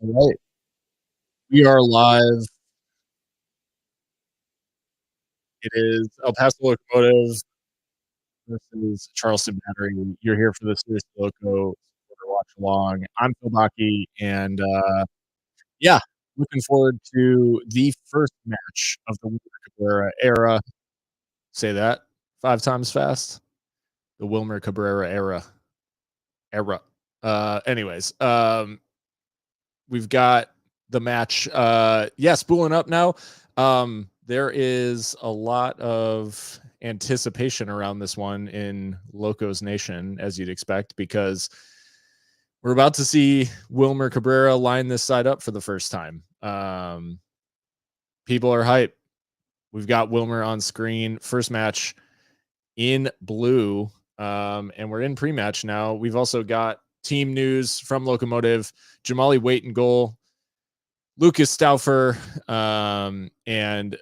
All right. We are live. It is El Paso Locomotive versus Charleston Battery. You're here for the Series Loco Watch Along. I'm Phil Baki, and yeah, looking forward to the first match of the Wilmer Cabrera era. Say that 5 times fast. The Wilmer Cabrera era. Anyways, we've got the match. Spooling up now. There is a lot of anticipation around this one in Locos Nation, as you'd expect, because we're about to see Wilmer Cabrera line this side up for the first time. People are hyped. We've got Wilmer on screen. First match in blue. And we're in pre-match now. We've also got team news from Locomotive. Jamali Waite in goal. Lucas Stauffer and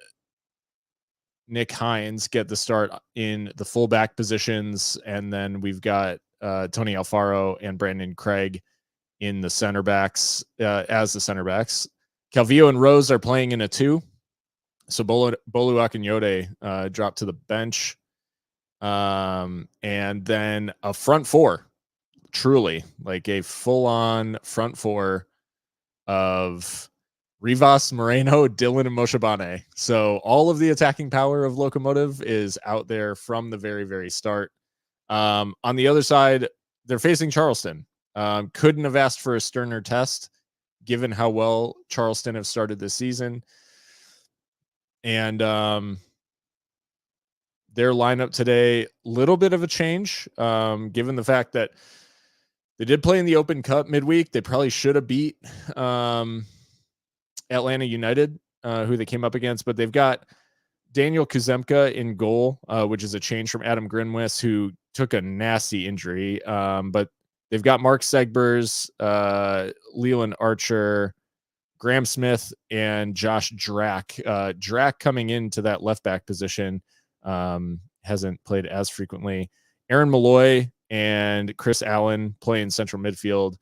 Nick Hines get the start in the fullback positions. And then we've got Tony Alfaro and Brandon Craig in the center backs as the center backs. Calvillo and Rose are playing in a 2. So Bolu Akinyode dropped to the bench. And then a front 4, truly like a full-on front 4 of Rivas, Moreno, Dylan, and Moshabane. So all of the attacking power of Locomotive is out there from the very, very start. On the other side, they're facing Charleston. Couldn't have asked for a sterner test, given how well Charleston have started this season. And their lineup today, little bit of a change, given the fact that they did play in the Open Cup midweek. They probably should have beat Atlanta United, who they came up against, but they've got Daniel Kuzemka in goal, which is a change from Adam Grinwis, who took a nasty injury. But they've got Mark Segbers, Leland Archer, Graham Smith, and Josh Drack. Drack coming into that left back position, hasn't played as frequently. Aaron Malloy and Chris Allen play in central midfield.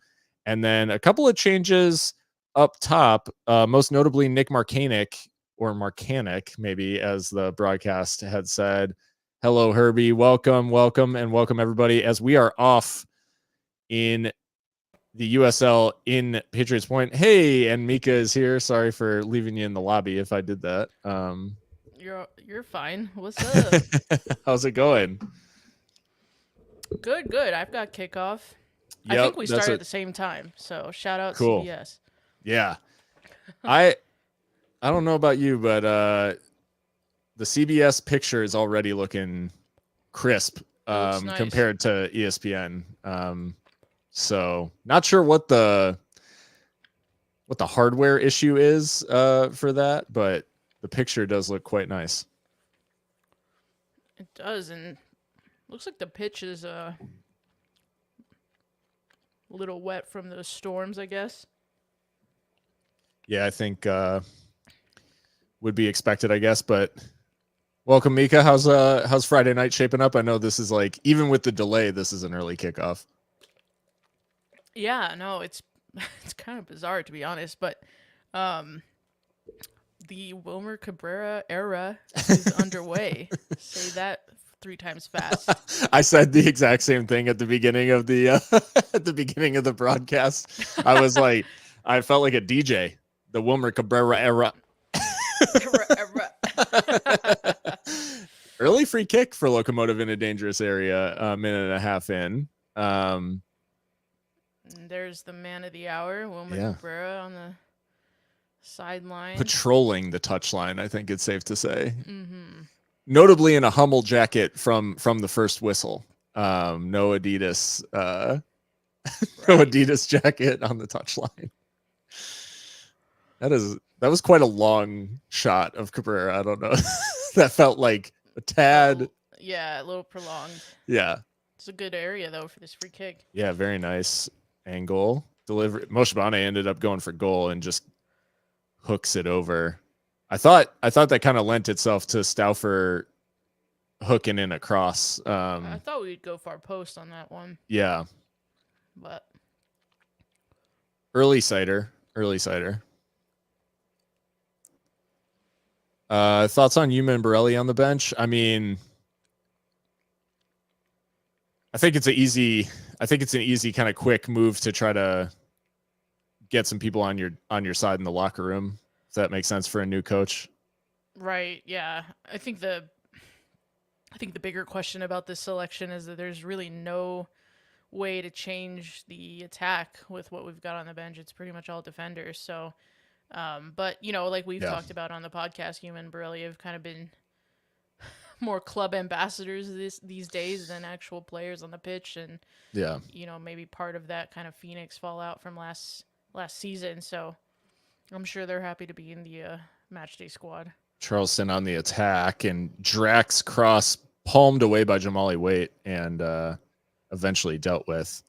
And then a couple of changes up top, most notably Nick Marcanic, or Marcanic, maybe, as the broadcast had said. Hello, Herbie. Welcome, and welcome, everybody, as we are off in the USL in Patriots Point. Hey, and Mika is here. Sorry for leaving you in the lobby if I did that. You're fine. What's up? How's it going? Good. I've got kickoff. Yep, I think we started at the same time. So shout out cool. CBS. Yeah. I don't know about you, but the CBS picture is already looking crisp nice. Compared to ESPN. So not sure what the hardware issue is for that, but the picture does look quite nice. It does, and looks like the pitch is a little wet from those storms, I guess. Yeah, I think would be expected, I guess. But welcome, Mika. How's Friday night shaping up? I know this is like, even with the delay, this is an early kickoff. Yeah, no, it's kind of bizarre, to be honest, but the Wilmer Cabrera era is underway. Say that 3 times fast. I said the exact same thing at the beginning of the at the beginning of the broadcast. I was like, I felt like a DJ. The Wilmer Cabrera era. Early free kick for Locomotive in a dangerous area, a minute and a half in. There's the man of the hour, Wilmer Cabrera, on the sideline. Patrolling the touchline, I think it's safe to say. Mm-hmm. Notably in a Hummel jacket from the first whistle. No Adidas no Adidas jacket on the touchline. That was quite a long shot of Cabrera. I don't know. That felt like a tad. Yeah, a little prolonged. Yeah. It's a good area, though, for this free kick. Yeah, very nice angle. Delivery. Moshabane ended up going for goal and just hooks it over. I thought that kind of lent itself to Stauffer hooking in across. I thought we'd go far post on that one. Yeah. But early sighter Early cider. Thoughts on Yuma and Borelli on the bench? I mean, I think it's an easy kind of quick move to try to get some people on your side in the locker room. If that makes sense for a new coach. Right. Yeah. I think the bigger question about this selection is that there's really no way to change the attack with what we've got on the bench. It's pretty much all defenders. So, but like we've talked about on the podcast, Yuma and Borelli have kind of been more club ambassadors these days than actual players on the pitch, and maybe part of that kind of Phoenix fallout from last season. So I'm sure they're happy to be in the match day squad. Charleston on the attack, and Drax cross palmed away by Jamali Waite and eventually dealt with.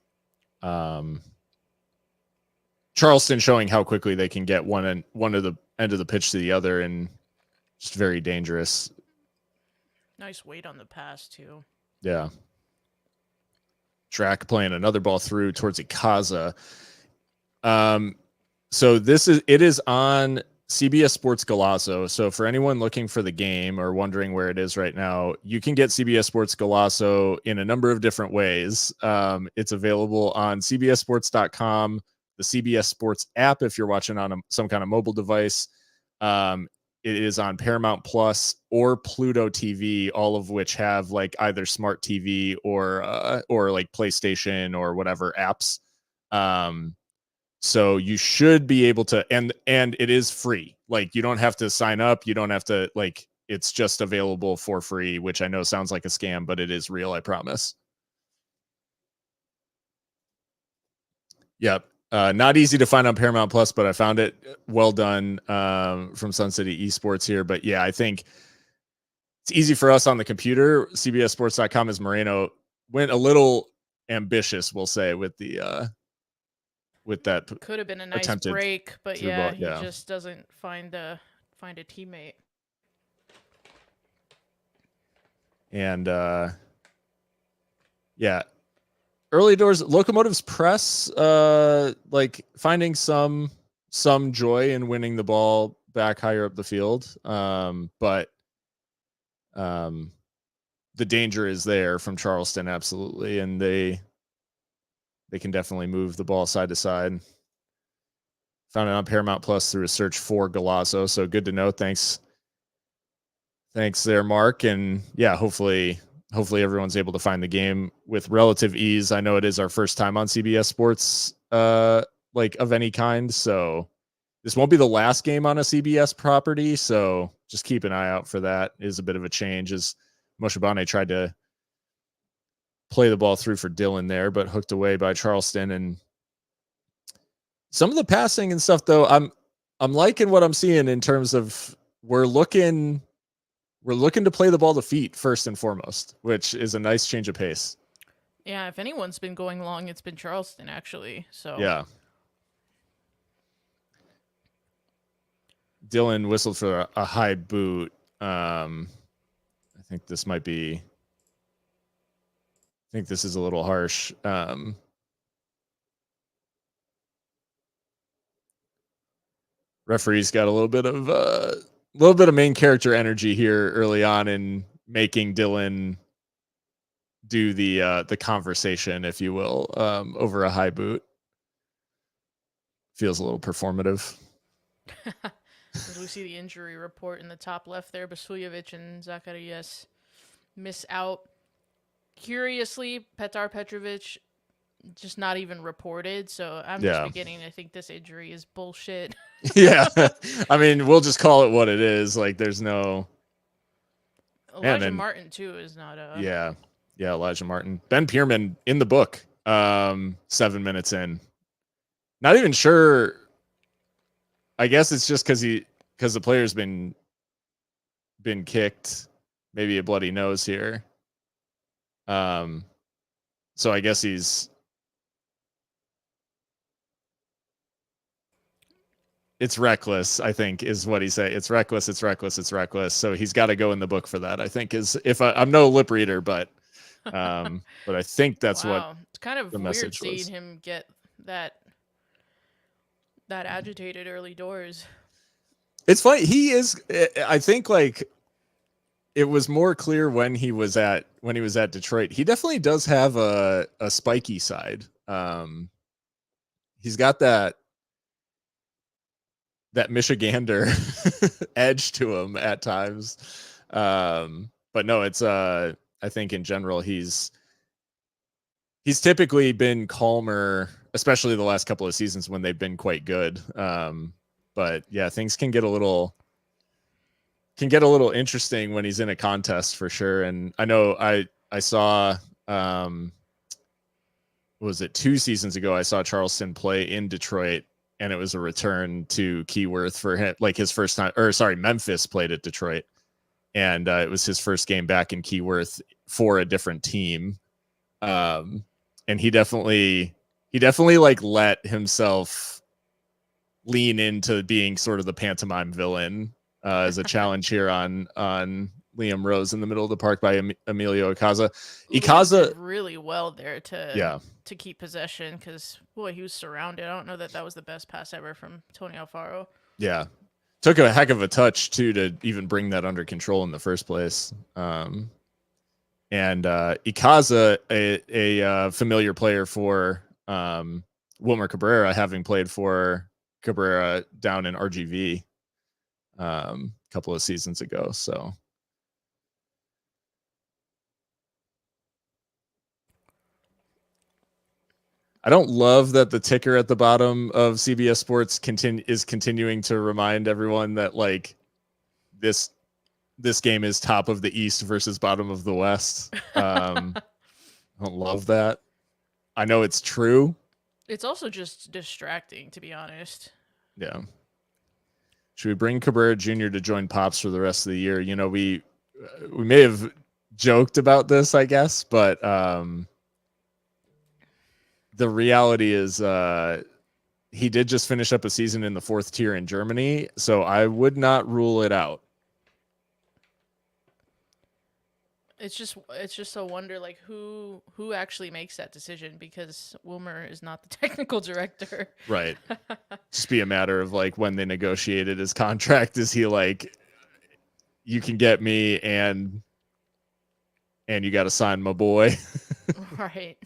Charleston showing how quickly they can get one of the end of the pitch to the other, and just very dangerous. Nice weight on the pass too. Yeah. Drac playing another ball through towards Ikaza. So it is on CBS Sports Golazo. So for anyone looking for the game or wondering where it is right now, you can get CBS Sports Golazo in a number of different ways. It's available on cbssports.com, the CBS Sports app if you're watching on some kind of mobile device. It is on Paramount Plus or Pluto TV, all of which have like either smart TV or like PlayStation or whatever apps. So you should be able to, and it is free. Like you don't have to sign up. You don't have to, like, it's just available for free, which I know sounds like a scam, but it is real. I promise. Yep. Not easy to find on Paramount Plus, but I found it. Well done from Sun City Esports here. But yeah, I think it's easy for us on the computer. CBSSports.com, as Moreno went a little ambitious, we'll say, with the with that. Could have been a nice break, but yeah, he just doesn't find a teammate. And yeah. Early doors, Locomotive's press, like finding some joy in winning the ball back higher up the field. But the danger is there from Charleston, absolutely. And they can definitely move the ball side to side. Found it on Paramount Plus through a search for Golazo. So good to know. Thanks there, Mark. And yeah, hopefully everyone's able to find the game with relative ease. I know it is our first time on CBS Sports, like of any kind. So this won't be the last game on a CBS property. So just keep an eye out for that. It is a bit of a change as Moshabane tried to play the ball through for Dylan there, but hooked away by Charleston. And some of the passing and stuff, though, I'm liking what I'm seeing in terms of we're looking to play the ball to feet first and foremost, which is a nice change of pace. Yeah, if anyone's been going long, it's been Charleston, actually. So yeah. Dylan whistled for a high boot. I think this is a little harsh. Referee's got a little bit of main character energy here early on in making Dylan do the conversation, if you will, over a high boot. Feels a little performative. As we see the injury report in the top left there, Basuljevic and Zacharias miss out. Curiously, Petar Petrovic just not even reported, so I'm just beginning to think this injury is bullshit. Yeah. I mean, we'll just call it what it is. Like, there's no... Elijah Martin, too, is not a... Yeah, Elijah Martin. Ben Pierman in the book, 7 minutes in. Not even sure... I guess it's just because the player's been kicked, maybe a bloody nose here. So I guess it's reckless, I think, is what he said. It's reckless. So he's got to go in the book for that, I think, is if I'm no lip reader, but I think that's what it's kind of the weird message seeing was. him get that that agitated early doors. It's funny. He is. I think like it was more clear when he was at Detroit. He definitely does have a spiky side. He's got that Michigander edge to him at times. But no, it's I think in general he's typically been calmer, especially the last couple of seasons when they've been quite good. But yeah, things can get a little interesting when he's in a contest for sure. And I know I saw was it 2 seasons ago I saw Charleston play in Detroit, and it was a return to Keyworth for him, like his first time, or sorry, Memphis played at Detroit, and it was his first game back in Keyworth for a different team. And he definitely like let himself lean into being sort of the pantomime villain as a challenge here on Liam Rose in the middle of the park by Emilio Icaza. Icaza did really well there to keep possession, because boy, he was surrounded. I don't know that was the best pass ever from Tony Alfaro. Yeah, took a heck of a touch too to even bring that under control in the first place. And Icaza, a familiar player for Wilmer Cabrera, having played for Cabrera down in RGV a couple of seasons ago. So I don't love that the ticker at the bottom of CBS Sports is continuing to remind everyone that like this game is top of the East versus bottom of the West. I don't love that. I know it's true. It's also just distracting, to be honest. Yeah. Should we bring Cabrera Jr. to join Pops for the rest of the year? You know, we may have joked about this, I guess, but the reality is he did just finish up a season in the 4th tier in Germany, so I would not rule it out. It's just a wonder, like who actually makes that decision, because Wilmer is not the technical director. Right. Just be a matter of like when they negotiated his contract. Is he like, you can get me and you got to sign my boy? Right.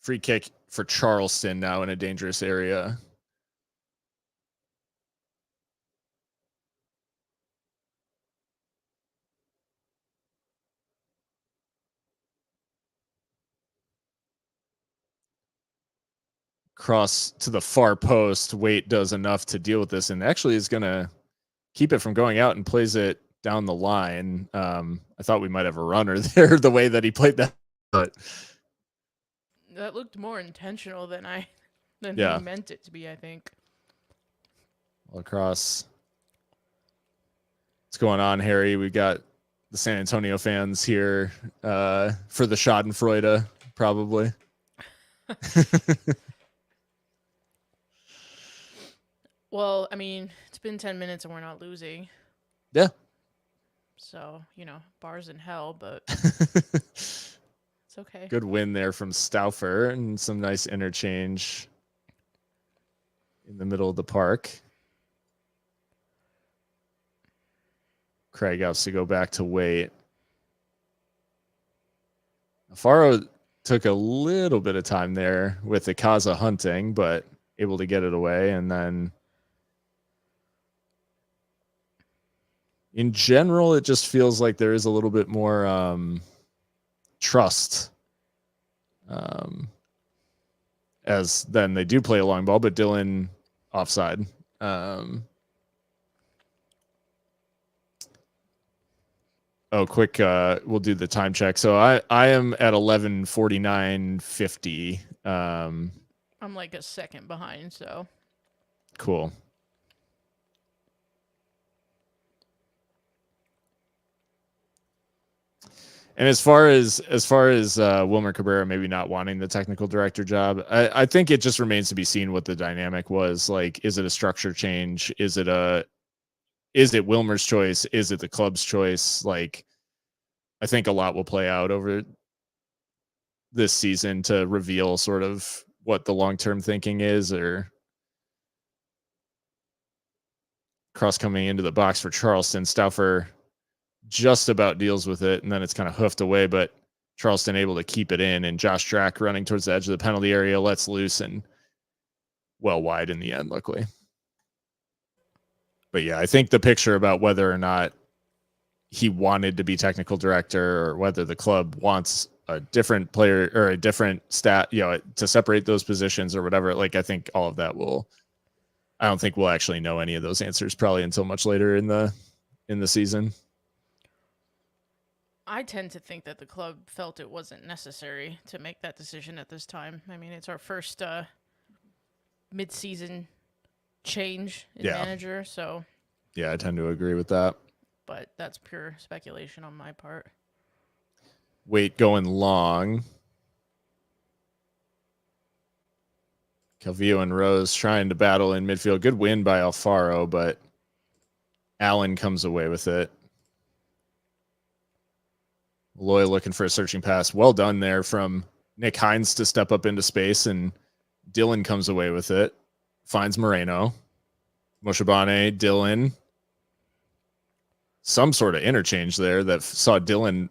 Free kick for Charleston now in a dangerous area. Cross to the far post. Waite does enough to deal with this and actually is going to keep it from going out and plays it down the line. I thought we might have a runner there the way that he played that, but that looked more intentional than he meant it to be, I think. Across. What's going on, Harry? We got the San Antonio fans here for the Schadenfreude, probably. Well, I mean, it's been 10 minutes and we're not losing. Yeah. So, you know, bars in hell, but it's okay. Good win there from Stauffer and some nice interchange in the middle of the park. Craig has to go back to Waite. Alfaro took a little bit of time there with the Icaza hunting, but able to get it away. And then in general, it just feels like there is a little bit more trust as then they do play a long ball, but Dylan offside. Quick, we'll do the time check. So I am at 11:49:50. I'm like a second behind, so cool. And as far as Wilmer Cabrera maybe not wanting the technical director job, I think it just remains to be seen what the dynamic was. Like, is it a structure change? Is it Wilmer's choice? Is it the club's choice? Like, I think a lot will play out over this season to reveal sort of what the long-term thinking is, or cross coming into the box for Charleston. Stauffer just about deals with it, and then it's kind of hoofed away, but Charleston able to keep it in, and Josh Drack running towards the edge of the penalty area lets loose and well wide in the end, luckily. But yeah, I think the picture about whether or not he wanted to be technical director or whether the club wants a different player or a different stat, to separate those positions or whatever, like I think all of that I don't think we'll actually know any of those answers probably until much later in the season. I tend to think that the club felt it wasn't necessary to make that decision at this time. I mean, it's our first mid-season change in manager, so yeah, I tend to agree with that. But that's pure speculation on my part. Wait, going long. Calvillo and Rose trying to battle in midfield. Good win by Alfaro, but Allen comes away with it. Loy looking for a searching pass. Well done there from Nick Hines to step up into space, and Dylan comes away with it. Finds Moreno. Moshabane, Dylan. Some sort of interchange there that saw Dylan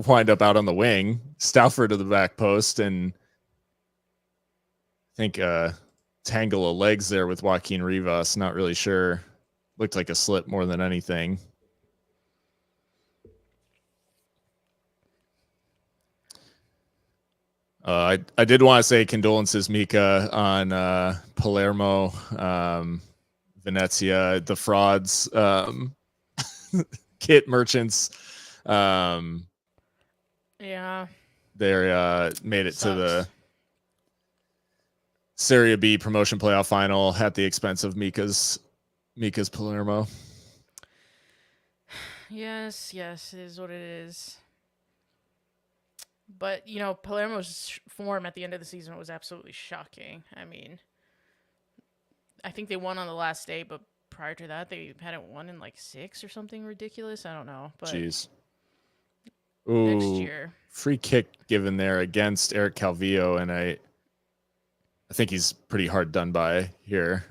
wind up out on the wing. Stauffer to the back post, and I think tangle of legs there with Joaquin Rivas. Not really sure. Looked like a slip more than anything. I did want to say condolences, Mika, on Palermo, Venezia, the frauds, kit merchants. Yeah. They made it to the Serie B promotion playoff final at the expense of Mika's Palermo. Yes, it is what it is. But, Palermo's form at the end of the season was absolutely shocking. I mean, I think they won on the last day, but prior to that, they hadn't won in like 6 or something ridiculous. I don't know. But jeez. Next year. Free kick given there against Eric Calvillo, and I think he's pretty hard done by here.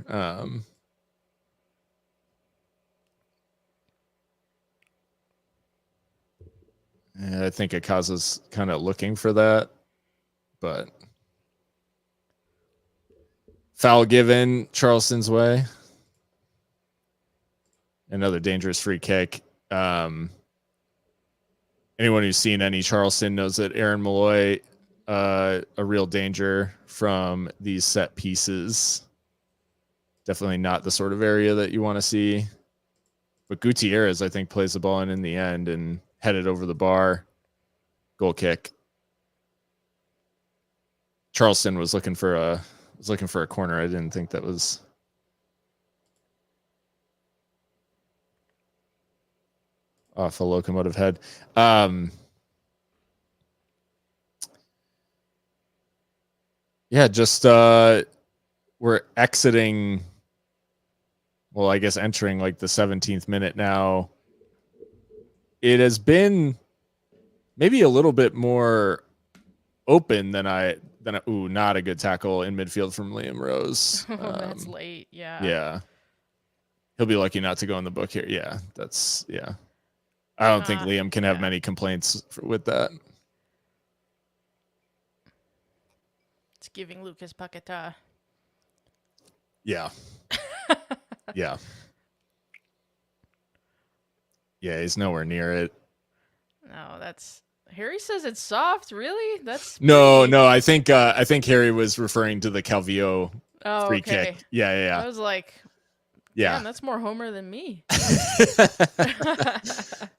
And I think Akaza's kind of looking for that, but foul given Charleston's way. Another dangerous free kick. Anyone who's seen any Charleston knows that Aaron Malloy, a real danger from these set pieces. Definitely not the sort of area that you want to see. But Gutierrez, I think, plays the ball in the end and headed over the bar. Goal kick. Charleston was looking for a corner. I didn't think that was off a Locomotive head. Just we're exiting. Well, I guess entering like the 17th minute now. It has been maybe a little bit more open than not a good tackle in midfield from Liam Rose. That's late. Yeah. Yeah. He'll be lucky not to go in the book here. Yeah. I don't think Liam can have many complaints with that. It's giving Lucas Paqueta. Yeah. Yeah. Yeah, he's nowhere near it. No, that's Harry says it's soft. Really? That's no. I think Harry was referring to the Calvillo free kick. Yeah. I was like, damn, that's more Homer than me.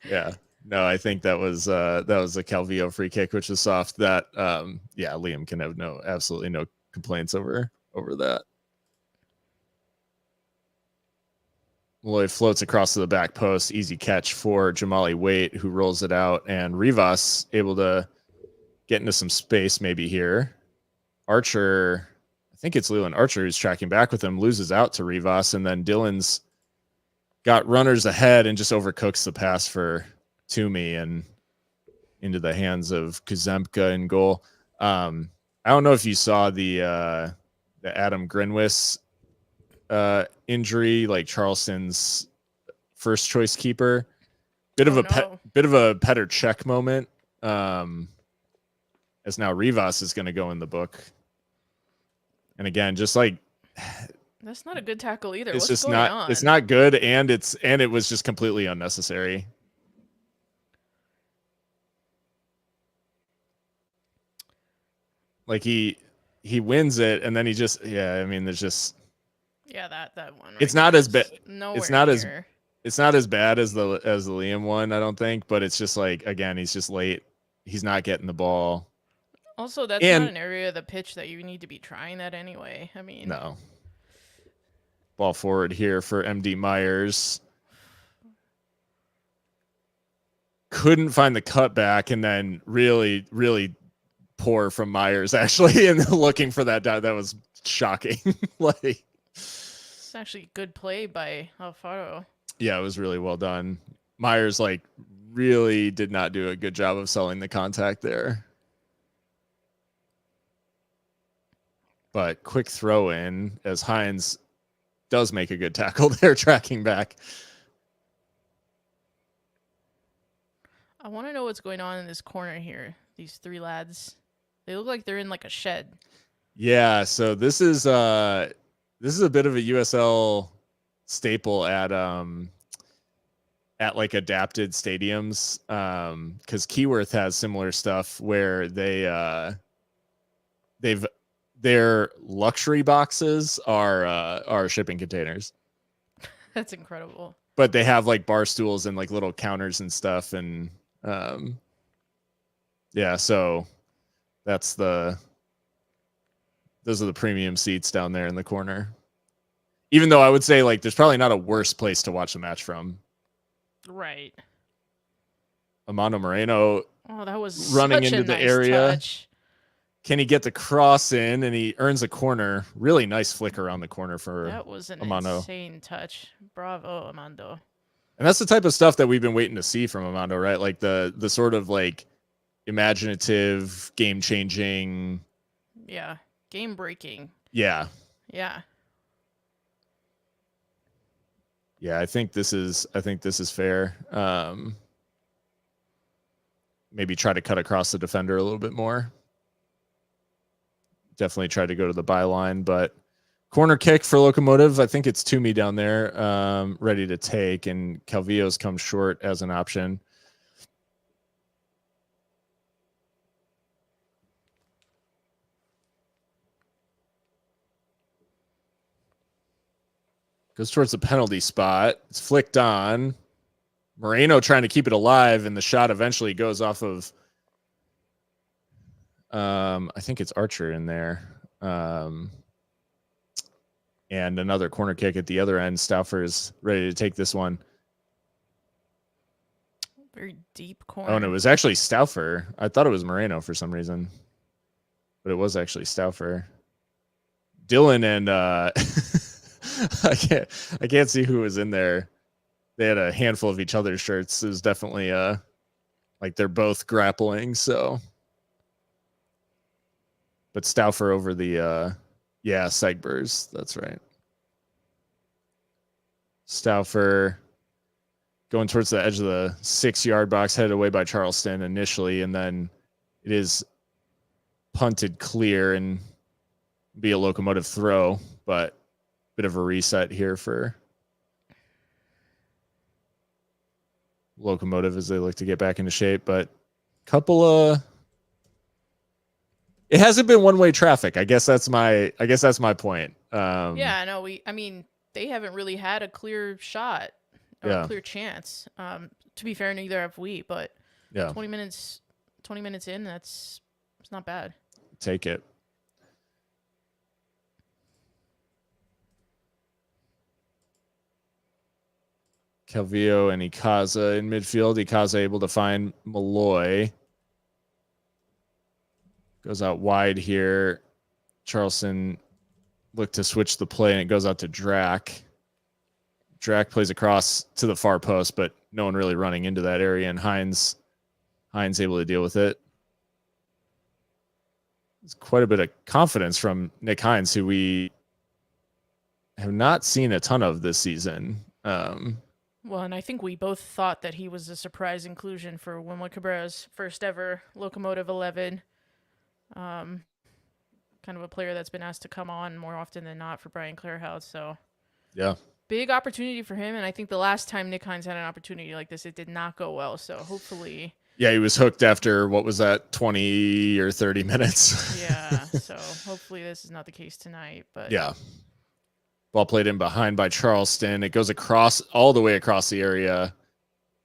Yeah. No, I think that was a Calvillo free kick, which is soft. That Liam can have absolutely no complaints over that. Lloyd floats across to the back post. Easy catch for Jamali Waite, who rolls it out. And Rivas able to get into some space maybe here. Archer, I think it's Leland Archer who's tracking back with him, loses out to Rivas. And then Dylan's got runners ahead and just overcooks the pass for Toomey. And into the hands of Kuzemka in goal. I don't know if you saw the Adam Grinwis injury, like Charleston's first choice keeper. Bit of a Petr Cech moment. As now Rivas is going to go in the book. And again, just like that's not a good tackle either. It's What's just going not on? It's not good, and it was just completely unnecessary. Like he wins it, and then he just I mean, there's just that one. It's not as bad. It's not as bad as the Liam one, I don't think, but it's just like, again, he's just late. He's not getting the ball. Also, that's not an area of the pitch that you need to be trying that anyway. I mean, no. Ball forward here for MD Myers. Couldn't find the cutback, and then really, really poor from Myers, actually, and looking for that. That was shocking. Like, it's actually good play by Alfaro. Yeah, it was really well done. Myers, like, really did not do a good job of selling the contact there. But quick throw in as Hines does make a good tackle there, tracking back. I want to know what's going on in this corner here. These three lads, they look like they're in like a shed. Yeah, so this is a bit of a USL staple at like adapted stadiums, because Keyworth has similar stuff where their luxury boxes are shipping containers. That's incredible. But they have like bar stools and like little counters and stuff, and so those are the premium seats down there in the corner. Even though I would say, like, there's probably not a worse place to watch the match from. Right. Amando Moreno. Oh, that was running into the area. Touch. Can he get the cross in? And he earns a corner. Really nice flick around the corner for that was an Amando. Insane touch. Bravo, Amando. And that's the type of stuff that we've been waiting to see from Amando, right? Like the sort of like imaginative, game changing. Yeah. Game breaking. Yeah. Yeah. Yeah, I think this is fair. Maybe try to cut across the defender a little bit more. Definitely try to go to the byline, but corner kick for Locomotive. I think it's Toomey down there, ready to take, and Calvillo's come short as an option. Goes towards the penalty spot. It's flicked on. Moreno trying to keep it alive, and the shot eventually goes off of, I think it's Archer in there. And another corner kick at the other end. Stauffer's ready to take this one. Very deep corner. Oh, and it was actually Stauffer. I thought it was Moreno for some reason, but it was actually Stauffer. Dylan and I can't see who was in there. They had a handful of each other's shirts. It was definitely like they're both grappling. So, but Stauffer over the Seigbers. That's right. Stauffer going towards the edge of the 6-yard box, headed away by Charleston initially, and then it is punted clear and be a Locomotive throw, but bit of a reset here for Locomotive as they look to get back into shape, but it hasn't been one-way traffic. I guess that's my point. Yeah, no, they haven't really had a clear shot or a clear chance. To be fair, neither have we, but 20 minutes in, it's not bad. Take it. Calvillo and Ikaza in midfield. Ikaza able to find Malloy. Goes out wide here. Charleston look to switch the play, and it goes out to Drac. Drac plays across to the far post, but no one really running into that area, and Hines Hines able to deal with it. It's quite a bit of confidence from Nick Hines, who we have not seen a ton of this season. Well, and I think we both thought that he was a surprise inclusion for Wilmer Cabrera's first ever Locomotive 11. Kind of a player that's been asked to come on more often than not for Brian Clarhaut. So, yeah, big opportunity for him. And I think the last time Nick Hines had an opportunity like this, it did not go well. So, hopefully. Yeah, he was hooked after, what was that, 20 or 30 minutes? Yeah, so hopefully this is not the case tonight. But yeah. Ball played in behind by Charleston. It goes across, all the way across the area,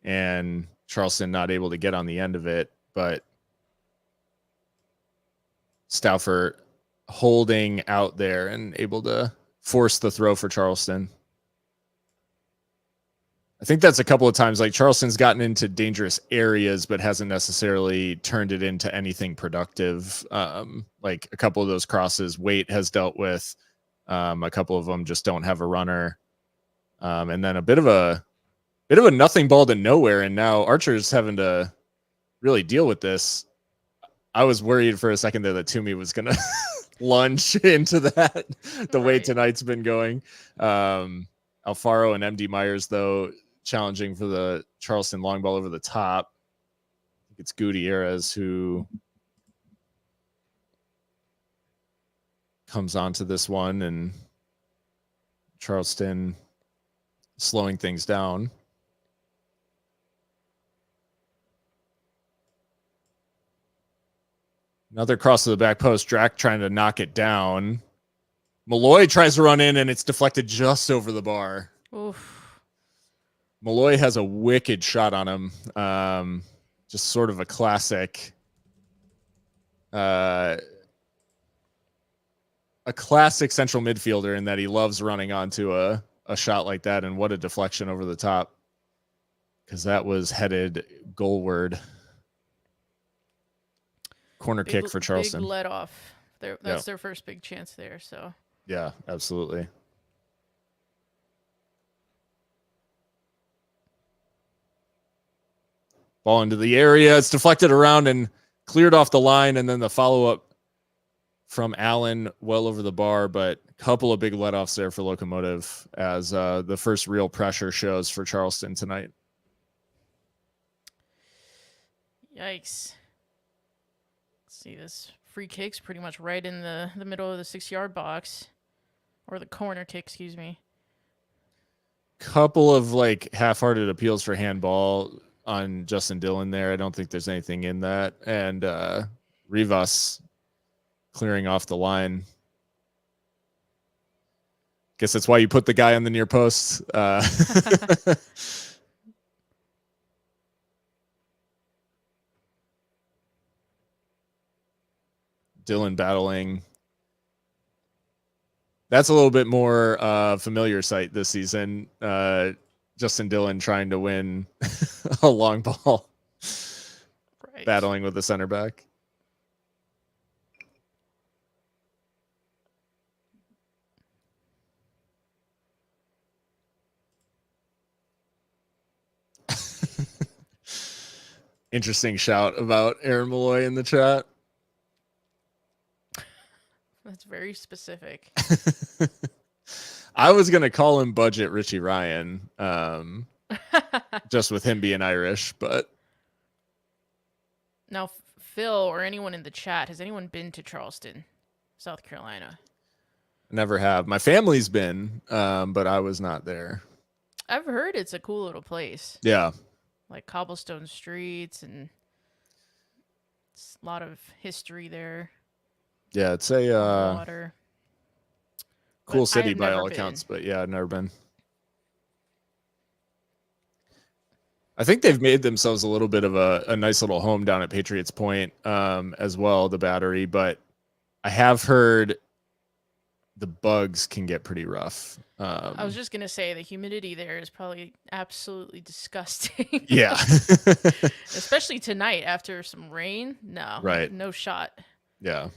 and Charleston not able to get on the end of it, but Stauffer holding out there and able to force the throw for Charleston. I think that's a couple of times, like Charleston's gotten into dangerous areas, but hasn't necessarily turned it into anything productive. Like a couple of those crosses, Waite has dealt with. A couple of them just don't have a runner. And then a bit of a nothing ball to nowhere. And now Archer's having to really deal with this. I was worried for a second there that Toomey was going to lunge into that the way tonight's been going. Alfaro and MD Myers, though, challenging for the Charleston long ball over the top. I think it's Gutierrez who comes onto this one, and Charleston slowing things down. Another cross to the back post. Drac trying to knock it down. Malloy tries to run in, and it's deflected just over the bar. Oof. Malloy has a wicked shot on him. Just sort of a classic. A classic central midfielder in that he loves running onto a shot like that, and what a deflection over the top, because that was headed goalward. Corner kick for Charleston. Big let off. That's their first big chance there. So yeah, absolutely. Ball into the area. It's deflected around and cleared off the line, and then the follow-up from Allen well over the bar, but a couple of big let-offs there for Locomotive as the first real pressure shows for Charleston tonight. Yikes. Let's see, this free kick's pretty much right in the middle of the 6-yard box, or the corner kick, excuse me. Couple of like half-hearted appeals for handball on Justin Dillon there. I don't think there's anything in that. And Rivas clearing off the line. Guess that's why you put the guy on the near post. Dillon battling. That's a little bit more familiar sight this season. Justin Dillon trying to win a long ball, battling with the center back. Interesting shout about Aaron Malloy in the chat. That's very specific. I was going to call him Budget Richie Ryan, just with him being Irish, but. Now, Phil or anyone in the chat, has anyone been to Charleston, South Carolina? Never have. My family's been, but I was not there. I've heard it's a cool little place. Yeah. Like cobblestone streets, and it's a lot of history there. Yeah, it's a water. cool city by all accounts, but yeah, I've never been. I think they've made themselves a little bit of a nice little home down at Patriots Point as well, the Battery, but I have heard the bugs can get pretty rough. I was just going to say the humidity there is probably absolutely disgusting. Yeah. Especially tonight after some rain. No. Right. No shot. Yeah.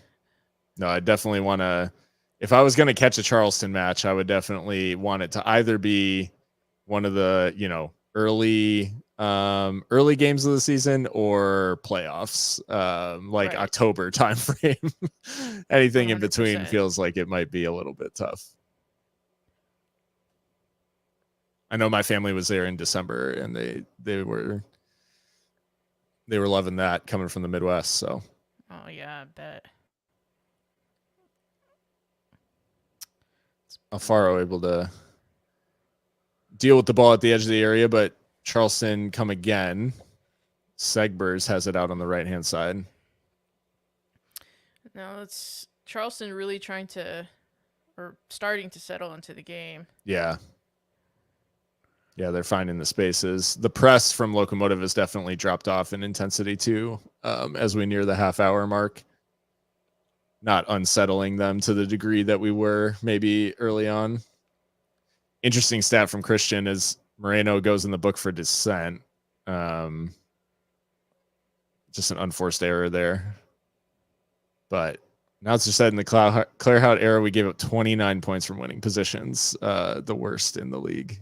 No, I definitely want to, if I was going to catch a Charleston match, I would definitely want it to either be one of the, early early games of the season or playoffs, like Right. October timeframe. Anything in between 100%. feels like it might be a little bit tough. I know my family was there in December, and they were loving that coming from the Midwest. So, Oh yeah, I bet. Alfaro able to deal with the ball at the edge of the area, but Charleston come again. Segbers has it out on the right-hand side. Now it's Charleston really trying to, or starting to settle into the game. Yeah. Yeah, they're finding the spaces. The press from Locomotive has definitely dropped off in intensity too, as we near the half-hour mark. Not unsettling them to the degree that we were maybe early on. Interesting stat from Christian is Moreno goes in the book for dissent. Just an unforced error there. But now it's just said in the Clarhaut era, we gave up 29 points from winning positions, the worst in the league.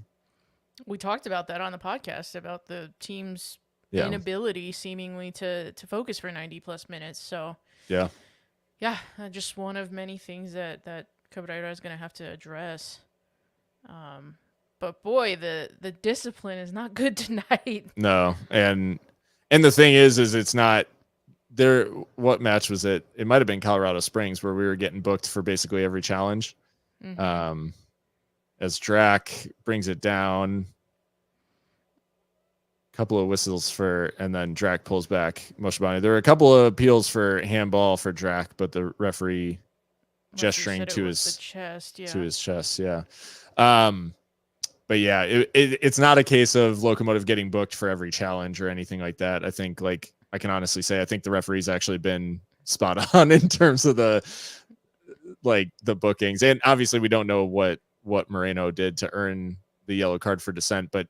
We talked about that on the podcast about the team's inability seemingly to focus for 90 plus minutes. So yeah, just one of many things that Cabrera is going to have to address. But boy, the discipline is not good tonight. No, and the thing is it's not there. What match was it? It might have been Colorado Springs where we were getting booked for basically every challenge. Mm-hmm. As Drac brings it down, couple of whistles and then Drac pulls back Moshabani. There were a couple of appeals for handball for Drac, but the referee gesturing to his chest. Yeah. But yeah, it's not a case of Locomotive getting booked for every challenge or anything like that. I think, like, I can honestly say, I think the referee's actually been spot on in terms of the bookings. And obviously we don't know what Moreno did to earn the yellow card for dissent, but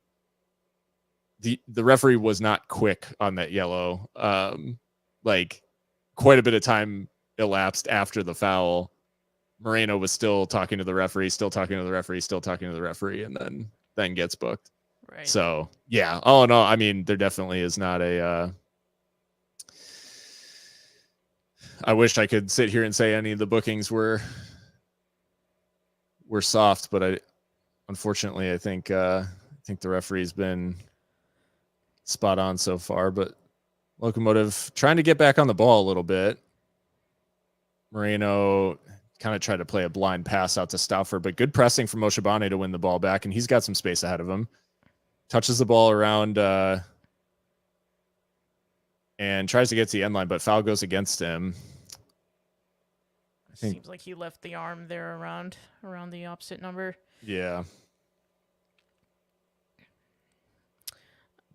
the referee was not quick on that yellow. Quite a bit of time elapsed after the foul. Moreno was still talking to the referee, and then gets booked. Right. So yeah, all in all, I mean, there definitely is not a. I wish I could sit here and say any of the bookings were soft, but unfortunately, I think the referee's been spot on so far. But Locomotive trying to get back on the ball a little bit. Moreno kind of tried to play a blind pass out to Stauffer, but good pressing from Moshabane to win the ball back, and he's got some space ahead of him. Touches the ball around and tries to get to the end line, but foul goes against him. Seems like he left the arm there around the opposite number. Yeah.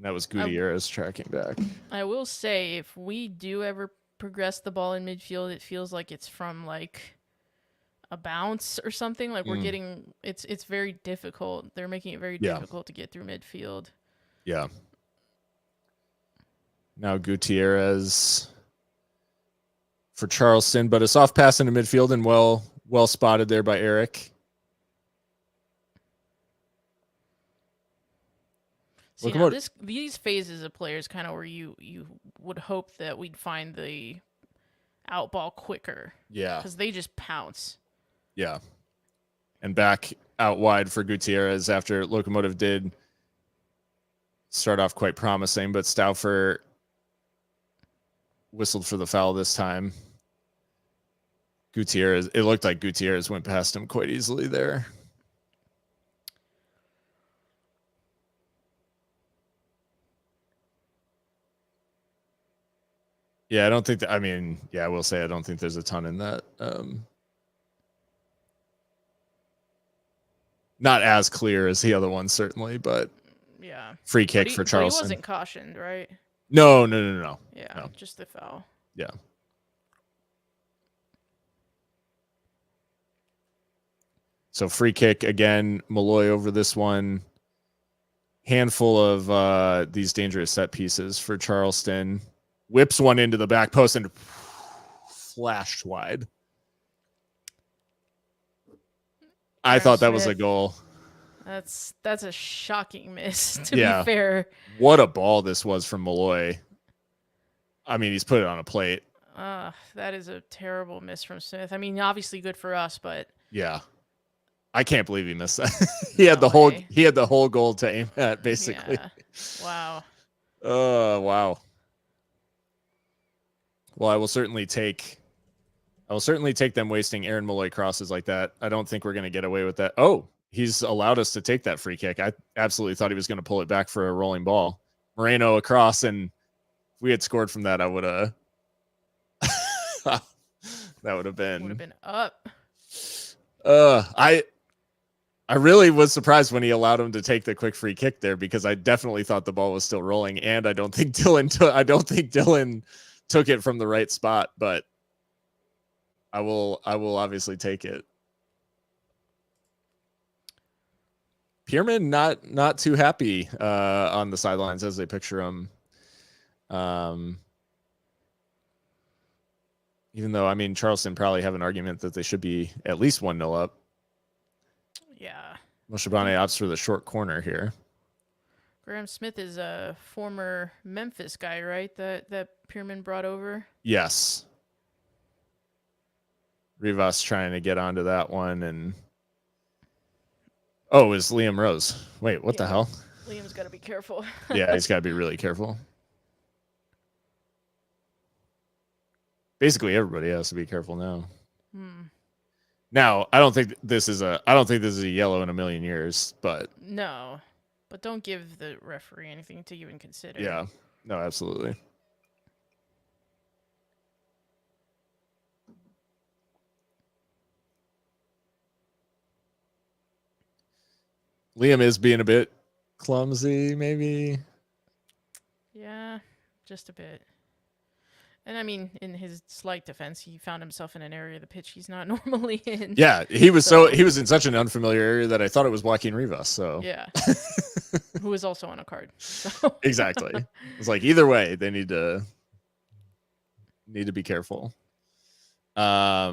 That was Gutierrez tracking back. I will say, if we do ever progress the ball in midfield, it feels like it's from like a bounce or something. Like we're getting it's very difficult. They're making it very difficult to get through midfield. Yeah. Now Gutierrez for Charleston, but a soft pass into midfield and well spotted there by Eric. See, now these phases of players kind of where you would hope that we'd find the out ball quicker. Yeah. Because they just pounce. Yeah. And back out wide for Gutierrez after Locomotive did start off quite promising, but Stauffer whistled for the foul this time. It looked like Gutierrez went past him quite easily there. Yeah, I don't think I will say I don't think there's a ton in that. Not as clear as the other one, certainly, but yeah. Free kick for Charleston. But he wasn't cautioned, right? No. Yeah, no. Just the foul. Yeah. So free kick again, Malloy over this one. Handful of these dangerous set pieces for Charleston. Whips one into the back post and flashed wide. I thought that was a goal. That's a shocking miss, to Yeah. be fair. What a ball this was from Malloy. I mean, he's put it on a plate. That is a terrible miss from Smith. I mean, obviously good for us, but Yeah. I can't believe he missed that. he had No way. the whole goal to aim at, basically. yeah. Wow. Oh, wow. Well, I will certainly take them wasting Aaron Malloy crosses like that. I don't think we're going to get away with that. Oh, he's allowed us to take that free kick. I absolutely thought he was going to pull it back for a rolling ball. Moreno across, and if we had scored from that, I would have that would have been up. I really was surprised when he allowed him to take the quick free kick there, because I definitely thought the ball was still rolling, and I don't think Dylan took it from the right spot, but I will obviously take it. Pierman not too happy on the sidelines as they picture him. Even though, I mean, Charleston probably have an argument that they should be at least 1-0 up. Yeah. Moshabane opts for the short corner here. Graham Smith is a former Memphis guy, right? That Pierman brought over? Yes. Rivas trying to get onto that one, and oh, it's Liam Rose. Wait, what the hell? Liam's got to be careful. Yeah, he's got to be really careful. Basically, everybody has to be careful now. Now, I don't think this is a yellow in a million years, but no, but don't give the referee anything to even consider. Yeah, no, absolutely. Liam is being a bit clumsy, maybe. Yeah, just a bit. And I mean, in his slight defense, he found himself in an area of the pitch he's not normally in. Yeah, he was he was in such an unfamiliar area that I thought it was Joaquin Rivas. So yeah, who was also on a card. So. Exactly. It's like either way, they need to be careful. Yeah,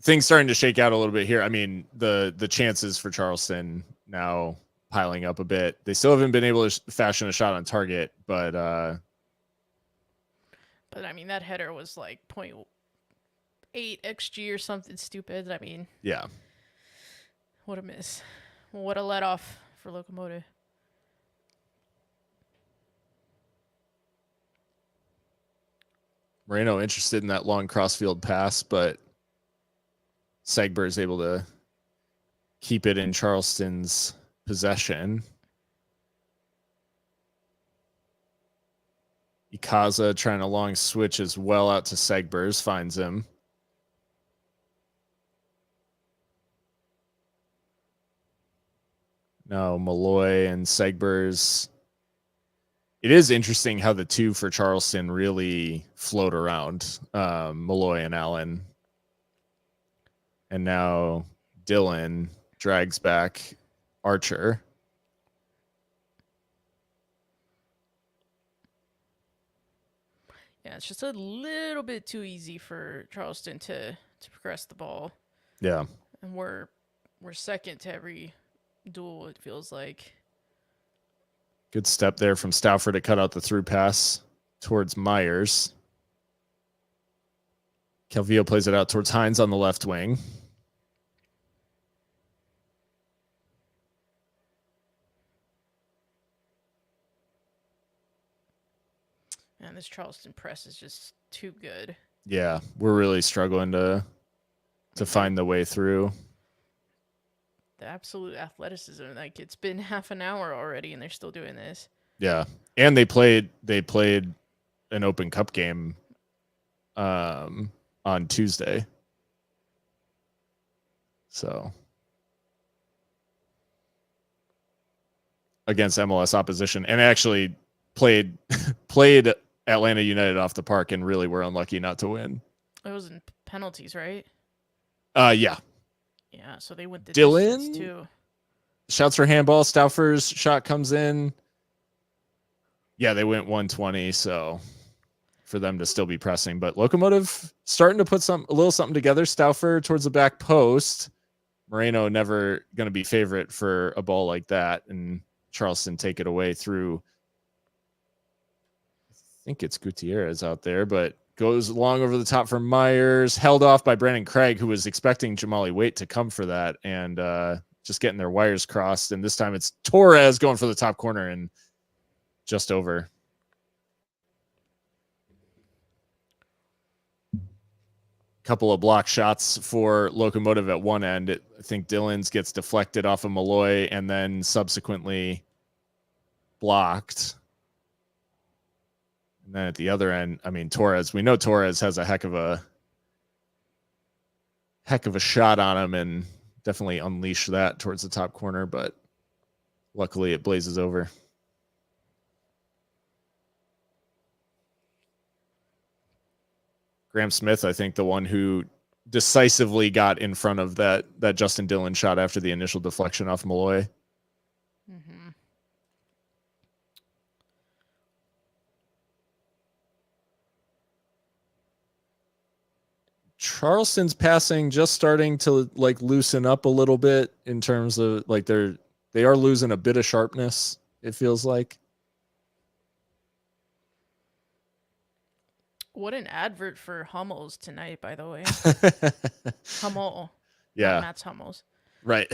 things starting to shake out a little bit here. I mean, the chances for Charleston now piling up a bit. They still haven't been able to fashion a shot on target, but I mean, that header was like 0.8 xG or something stupid. I mean, yeah, what a miss. What a let off for Locomotive. Moreno interested in that long crossfield pass, but Segber is able to keep it in Charleston's possession. Ikaza trying a long switch as well out to Segbers, finds him. Now Malloy and Segbers. It is interesting how the two for Charleston really float around, Malloy and Allen. And now Dylan drags back Archer. Yeah, it's just a little bit too easy for Charleston to progress the ball. Yeah. And we're second to every duel, it feels like. Good step there from Stauffer to cut out the through pass towards Myers. Calvillo plays it out towards Hines on the left wing. And this Charleston press is just too good. Yeah, we're really struggling to find the way through. The absolute athleticism. Like, it's been half an hour already and they're still doing this. Yeah. And they played an Open Cup game on Tuesday. So against MLS opposition, and actually played Atlanta United off the park and really were unlucky not to win. It was in penalties, right? Yeah. Yeah, so they went the Dylan distance too. Shouts for handball. Stauffer's shot comes in. Yeah, they went 120, so for them to still be pressing. But Locomotive starting to put a little something together. Stauffer towards the back post. Moreno never going to be favorite for a ball like that, and Charleston take it away through. I think it's Gutierrez out there, but goes long over the top for Myers, held off by Brandon Craig, who was expecting Jamali Waite to come for that, and just getting their wires crossed. And this time it's Torres going for the top corner and just over. Couple of block shots for Locomotive at one end. I think Dillons gets deflected off of Malloy and then subsequently blocked. And then at the other end, I mean, Torres, we know Torres has a heck of a shot on him and definitely unleash that towards the top corner, but luckily it blazes over. Graham Smith, I think, the one who decisively got in front of that Justin Dillon shot after the initial deflection off Malloy. Mm-hmm. Charleston's passing just starting to like loosen up a little bit in terms of like they are losing a bit of sharpness, it feels like. What an advert for Hummels tonight, by the way. Hummel. Yeah. Not Matt's Hummels. Right.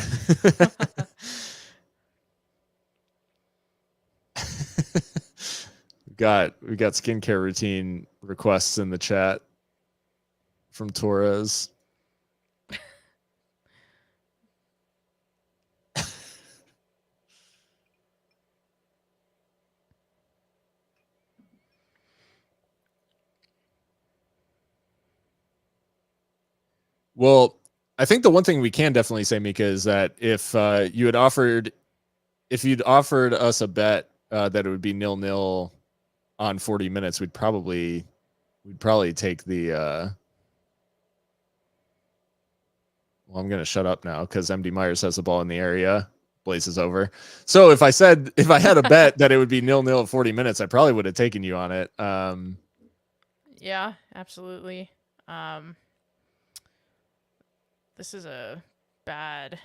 we got skincare routine requests in the chat from Torres. Well, I think the one thing we can definitely say, Mika, is that if you'd offered us a bet that it would be 0-0 on 40 minutes, we'd probably take the. Well, I'm going to shut up now because MD Myers has the ball in the area. Blazes over. So if I had a bet that it would be 0-0 at 40 minutes, I probably would have taken you on it. Yeah, absolutely. This is a bad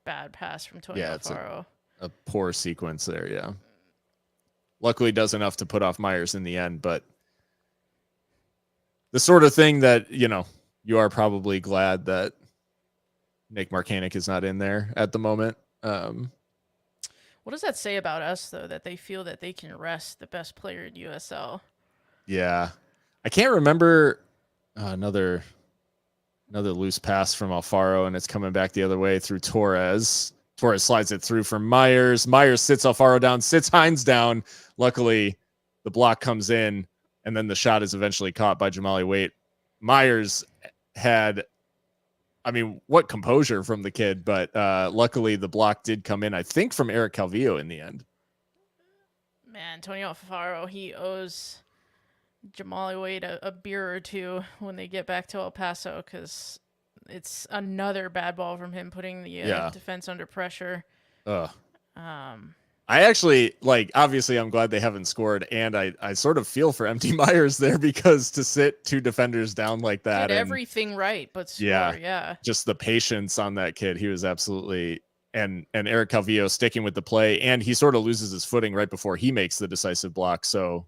pass from Tony Alfaro. A poor sequence there, yeah. Luckily does enough to put off Myers in the end, but the sort of thing that, you are probably glad that Nick Marcanic is not in there at the moment. What does that say about us, though, that they feel that they can rest the best player in USL? Yeah. I can't remember another loose pass from Alfaro, and it's coming back the other way through Torres. Torres slides it through for Myers. Myers sits Alfaro down, sits Hines down. Luckily, the block comes in, and then the shot is eventually caught by Jamali Waite. Myers had, what composure from the kid, but luckily the block did come in, I think, from Eric Calvillo in the end. Man, Antonio Alfaro, he owes Jamali Waite a beer or two when they get back to El Paso, because it's another bad ball from him putting the defense under pressure. I actually, obviously I'm glad they haven't scored, and I sort of feel for MD Myers there, because to sit two defenders down like that. Did everything right, but score, yeah. Just the patience on that kid. He was absolutely, and Eric Calvillo sticking with the play, and he sort of loses his footing right before he makes the decisive block, so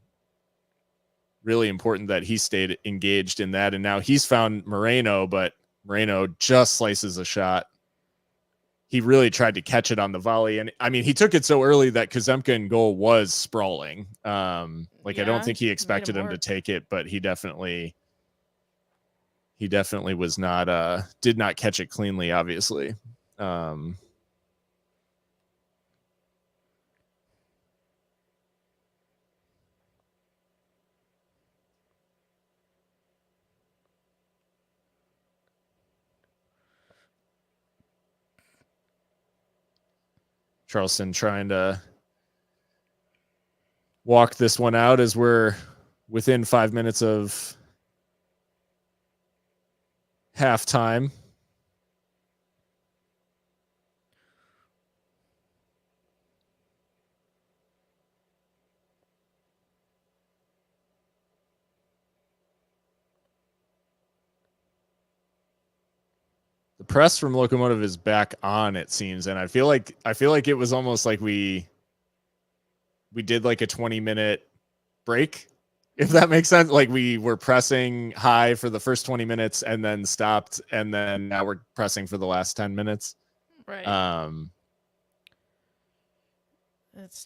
really important that he stayed engaged in that. And now he's found Moreno, but Moreno just slices a shot. He really tried to catch it on the volley. And he took it so early that Kazemka in goal was sprawling. I don't think he expected him to take it, but he definitely was not, did not catch it cleanly, obviously. Charleston trying to walk this one out as we're within 5 minutes of halftime. The press from Locomotive is back on, it seems, and I feel like it was almost like we did like a 20-minute break, if that makes sense. Like we were pressing high for the first 20 minutes and then stopped, and then now we're pressing for the last 10 minutes. Right.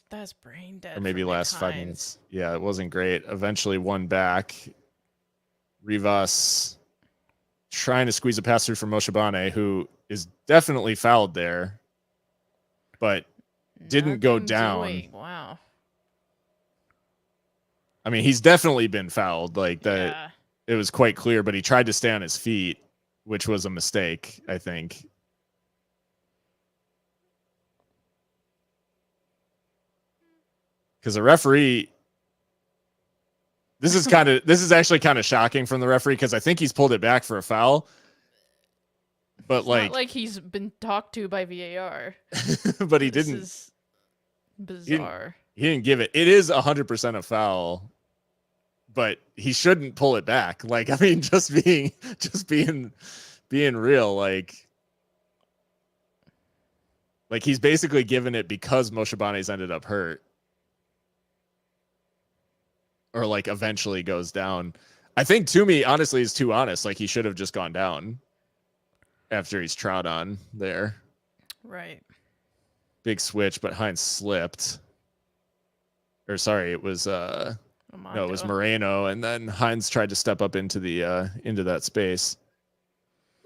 That's brain dead. Or maybe last 5 minutes. Yeah, it wasn't great. Eventually one back. Rivas trying to squeeze a pass through from Moshibane, who is definitely fouled there, but didn't go down. Doing. Wow. I mean, he's definitely been fouled. Like that, Yeah. It was quite clear, but he tried to stay on his feet, which was a mistake, I think. Because the referee, this is actually kind of shocking from the referee, because I think he's pulled it back for a foul. But it's not like he's been talked to by VAR. But he didn't. This is bizarre. He didn't give it. It is 100% a foul, but he shouldn't pull it back. Like, I mean, just being real, like he's basically given it because Moshibane's ended up hurt, or like eventually goes down. I think Toomey honestly is too honest. Like, he should have just gone down after he's trod on there. Right. Big switch, but Hines slipped. Or sorry, it was no, it was Moreno, and then Hines tried to step up into that space.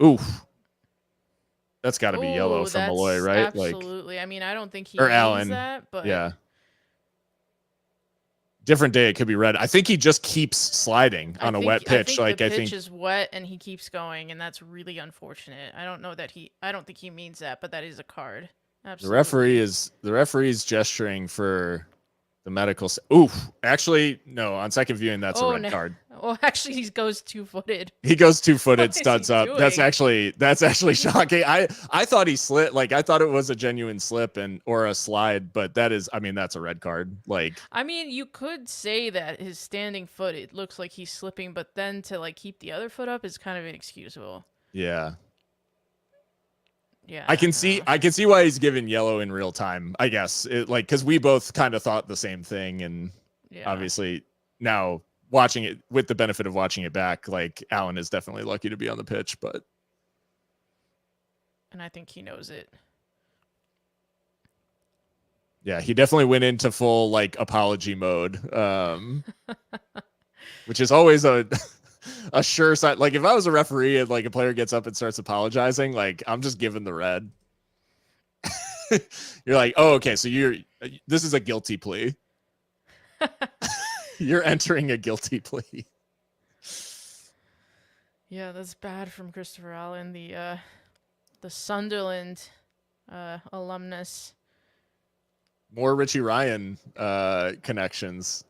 Oof. That's got to be yellow from Malloy, right? Absolutely. I mean, I don't think he or means Allen. that, but yeah. Different day, it could be red. I think he just keeps sliding on a wet pitch. I think the pitch is wet and he keeps going, and that's really unfortunate. I don't think he means that, but that is a card. Absolutely. The referee is gesturing for the medical. Oof. Actually, no. On second viewing, that's a red card. Well, actually, he goes 2-footed. He goes 2-footed, studs up. Doing? That's actually shocking. I thought he slid. Like, I thought it was a genuine slip or a slide, but that's a red card. Like, I mean, you could say that his standing foot, it looks like he's slipping, but then to like keep the other foot up is kind of inexcusable. Yeah. Yeah, I can see why he's given yellow in real time, I guess. Because we both kind of thought the same thing, and obviously now watching it with the benefit of watching it back, like, Allen is definitely lucky to be on the pitch, and I think he knows it. Yeah, he definitely went into full like apology mode, which is always a sure sign. Like, if I was a referee and like a player gets up and starts apologizing, like, I'm just giving the red. You're like, oh, okay, so this is a guilty plea. You're entering a guilty plea. Yeah, that's bad from Christopher Allen, the Sunderland alumnus. More Richie Ryan connections.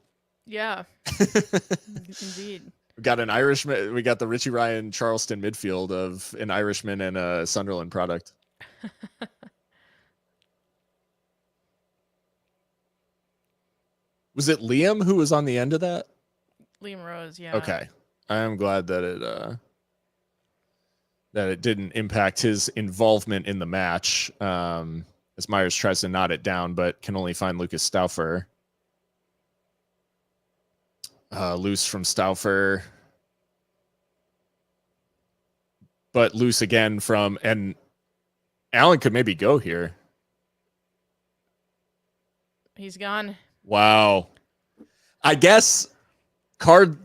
Yeah, indeed. We got an Irishman. We got the Richie Ryan Charleston midfield of an Irishman and a Sunderland product. Was it Liam who was on the end of that? Liam Rose, yeah. Okay, I am glad that it didn't impact his involvement in the match. As Myers tries to knot it down, but can only find Lucas Stauffer. Loose from Stauffer. But loose again and Allen could maybe go here. He's gone. Wow. I guess card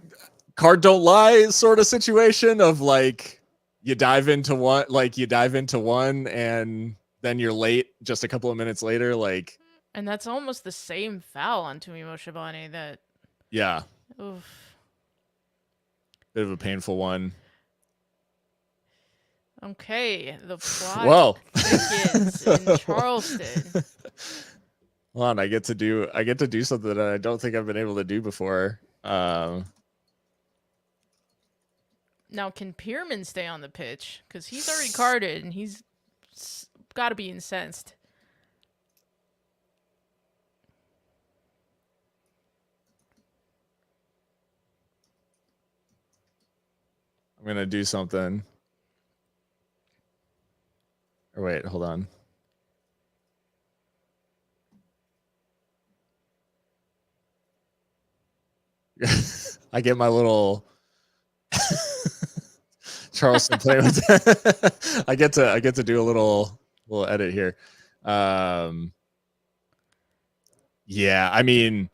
don't lie sort of situation of like you dive into one and then you're late just a couple of minutes later, like. And that's almost the same foul on Toomey Moshibane that. Yeah. Oof. Bit of a painful one. Okay, the plot thickens in Charleston. Hold on, I get to do something that I don't think I've been able to do before. Now, can Pierman stay on the pitch? Because he's already carded and he's got to be incensed. I'm gonna do something. wait, hold on. I get my little Charleston play with. I get to do a little edit here. Yeah, I mean,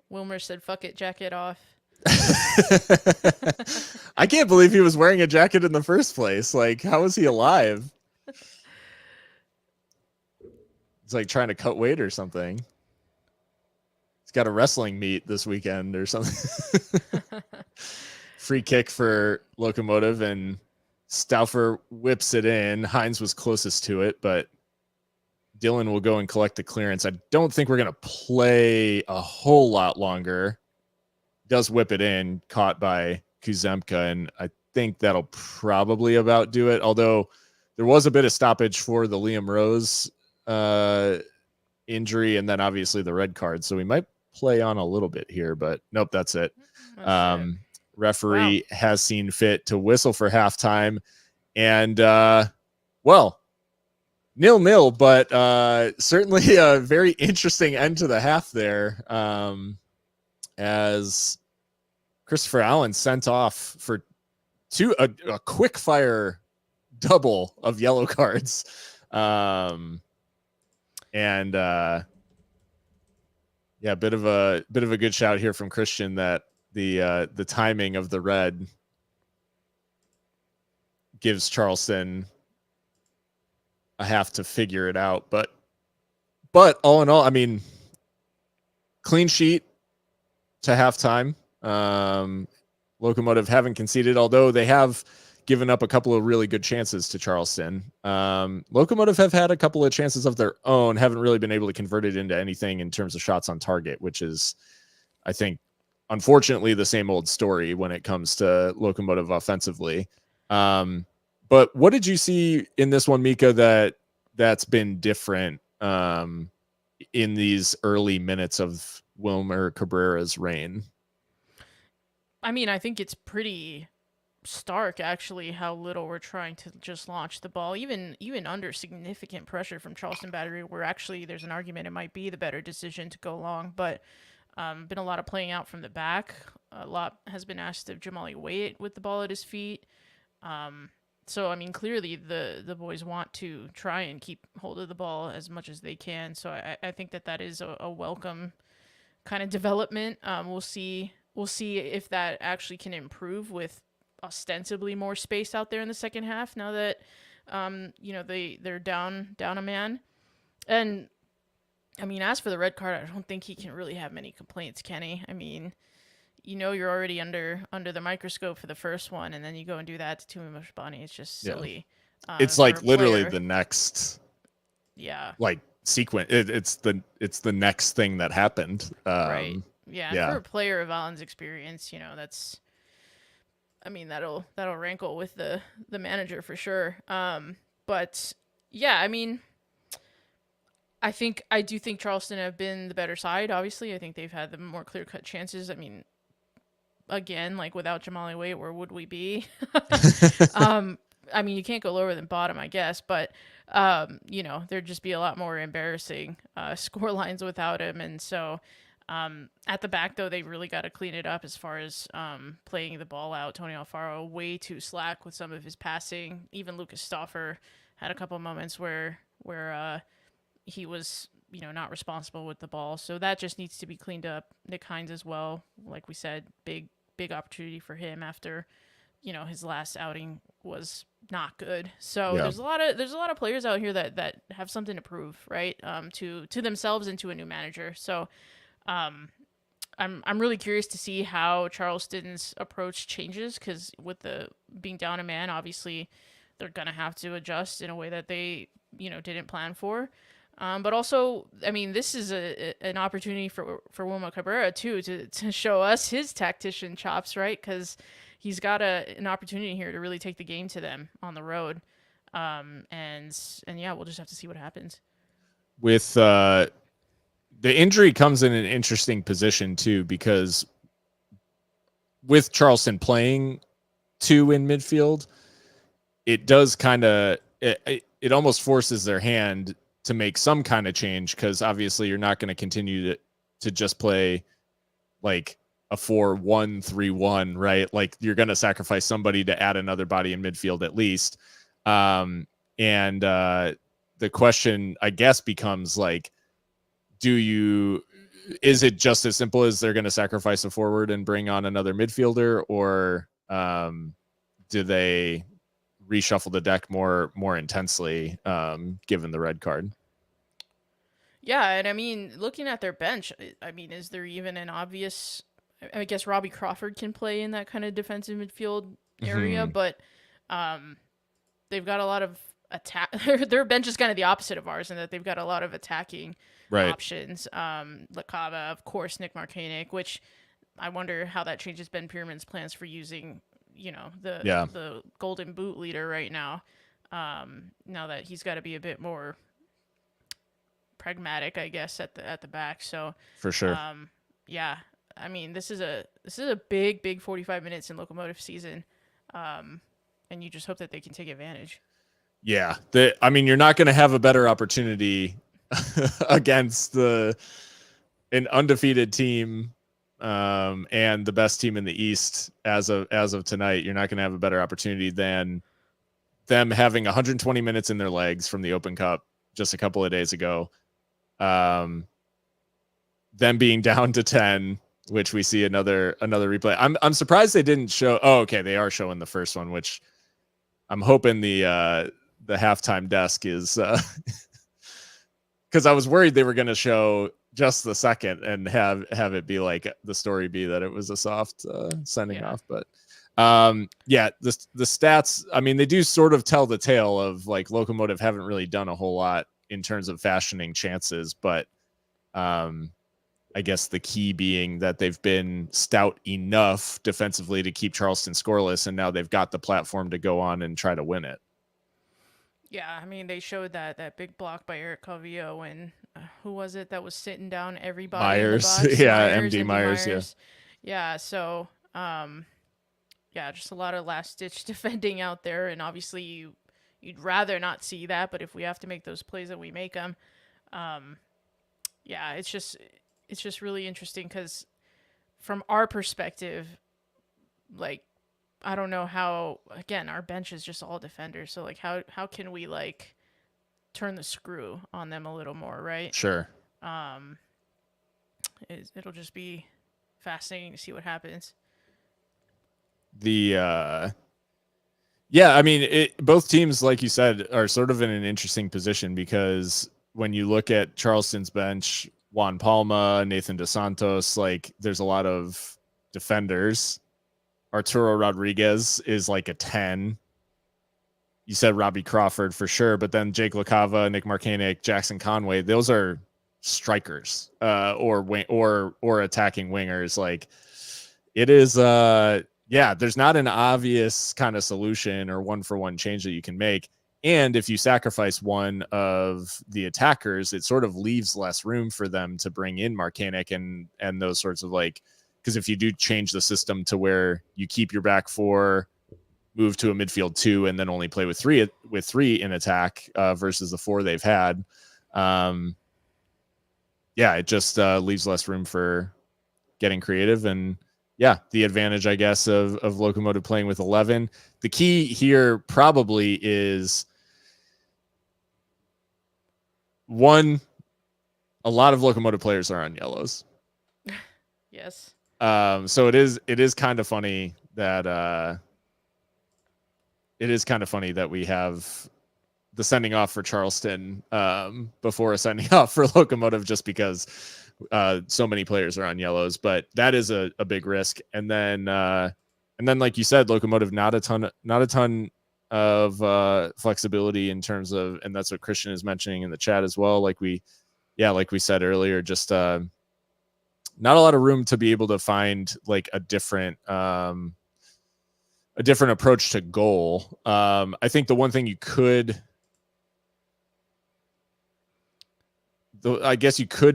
Wilmer said, "Fuck it, jacket off." I can't believe he was wearing a jacket in the first place. Like, how was he alive? It's like trying to cut weight or something. He's got a wrestling meet this weekend or something. Free kick for Locomotive, and Stauffer whips it in. Hines was closest to it, but Dylan will go and collect the clearance. I don't think we're going to play a whole lot longer. Does whip it in, caught by Kuzemka, and I think that'll probably about do it. Although there was a bit of stoppage for the Liam Rose injury, and then obviously the red card. So we might play on a little bit here, but nope, that's it. Referee has seen fit to whistle for halftime, and well, 0-0, but certainly a very interesting end to the half there, as Christopher Allen sent off for a quick fire double of yellow cards, and yeah, bit of a good shout here from Christian that the timing of the red gives Charleston a half to figure it out, but all in all, I mean, clean sheet to halftime. Locomotive haven't conceded, although they have given up a couple of really good chances to Charleston. Locomotive have had a couple of chances of their own, haven't really been able to convert it into anything in terms of shots on target, which is, I think, unfortunately, the same old story when it comes to Locomotive offensively. But what did you see in this one, Mika, that's been different in these early minutes of Wilmer Cabrera's reign? I mean, I think it's pretty stark, actually, how little we're trying to just launch the ball, even under significant pressure from Charleston Battery, where actually there's an argument it might be the better decision to go long. But been a lot of playing out from the back. A lot has been asked of Jamali Waite with the ball at his feet. So, I mean, clearly the boys want to try and keep hold of the ball as much as they can. So I think that is a welcome kind of development. We'll see if that actually can improve with ostensibly more space out there in the second half now that, they're down a man. And, I mean, as for the red card, I don't think he can really have many complaints, can he? I mean, you're already under the microscope for the first one, and then you go and do that to Tumi Mashbani. It's just silly. Yeah. It's like literally the next, like sequence. It's the next thing that happened. Right. Yeah. For a player of Allen's experience, that's, I mean, that'll rankle with the manager for sure. But yeah, I mean, I do think Charleston have been the better side. Obviously, I think they've had the more clear-cut chances. I mean, again, like without Jamali Waite, where would we be? I mean, you can't go lower than bottom, I guess, but there'd just be a lot more embarrassing score lines without him. And so at the back, though, they really got to clean it up as far as playing the ball out. Tony Alfaro way too slack with some of his passing. Even Lucas Stauffer had a couple of moments where he was, not responsible with the ball. So that just needs to be cleaned up. Nick Hines as well. Like we said, big opportunity for him after, his last outing was not good. So there's a lot of players out here that have something to prove, right? To themselves and to a new manager. So I'm really curious to see how Charleston's approach changes, because with the being down a man, obviously they're gonna have to adjust in a way that they didn't plan for. But also, I mean, this is an opportunity for Wilmer Cabrera too to show us his tactician chops, right? Because he's got an opportunity here to really take the game to them on the road. And yeah, we'll just have to see what happens. With the injury comes in an interesting position too, because with Charleston playing two in midfield, it does kind of it almost forces their hand to make some kind of change, because obviously you're not going to continue to just play like a 4-1-3-1, right? Like you're going to sacrifice somebody to add another body in midfield at least. And the question, I guess, becomes like, is it just as simple as they're going to sacrifice a forward and bring on another midfielder, or do they reshuffle the deck more intensely, given the red card? Yeah, and I mean, looking at their bench, I mean, is there even an obvious? I guess Robbie Crawford can play in that kind of defensive midfield area, but they've got a lot of attack. Their bench is kind of the opposite of ours in that they've got a lot of attacking options. Lacava, of course, Nick Markanek, which I wonder how that changes Ben Pierman's plans for using, the Golden Boot leader right now. Now that he's got to be a bit more pragmatic, I guess, at the back. So for sure. Yeah. I mean, this is a big 45 minutes in Locomotive season. And you just hope that they can take advantage. Yeah. I mean, you're not going to have a better opportunity against an undefeated team and the best team in the East as of tonight. You're not going to have a better opportunity than them having 120 minutes in their legs from the Open Cup just a couple of days ago. Them being down to 10, which we see another replay. I'm surprised they didn't show. Oh, okay, they are showing the first one, which I'm hoping the halftime desk is because I was worried they were going to show just the second and have it be like the story be that it was a soft sending off. But the stats, I mean, they do sort of tell the tale of like Locomotive haven't really done a whole lot in terms of fashioning chances, but I guess the key being that they've been stout enough defensively to keep Charleston scoreless, and now they've got the platform to go on and try to win it. Yeah, I mean, they showed that big block by Eric Calvillo when who was it that was sitting down everybody Myers. in the box? Yeah, MD Myers. Yeah, so just a lot of last ditch defending out there, and obviously you'd rather not see that, but if we have to make those plays, that we make them. It's just really interesting because from our perspective, like, I don't know how, again, our bench is just all defenders. So like, how can we like turn the screw on them a little more, right? Sure. It'll just be fascinating to see what happens. I mean, both teams, like you said, are sort of in an interesting position because when you look at Charleston's bench, Juan Palma, Nathan Dos Santos, like there's a lot of defenders. Arturo Rodriguez is like a 10. You said Robbie Crawford for sure, but then Jake Lacava, Nick Markanek, Jackson Conway, those are strikers or attacking wingers. Like it is there's not an obvious kind of solution or one-for-one change that you can make. And if you sacrifice one of the attackers, it sort of leaves less room for them to bring in Markanek and those sorts of like, because if you do change the system to where you keep your back four, move to a midfield 2, and then only play with three in attack versus the 4 they've had, it just leaves less room for getting creative. And the advantage, I guess, of Locomotive playing with 11. The key here probably is one, a lot of Locomotive players are on yellows. Yes. So it is kind of funny that we have the sending off for Charleston before a sending off for Locomotive, just because so many players are on yellows. But that is a big risk. And then like you said, Locomotive not a ton of flexibility in terms of, and that's what Christian is mentioning in the chat as well. Like we said earlier, just not a lot of room to be able to find like a different approach to goal. I think the one thing you could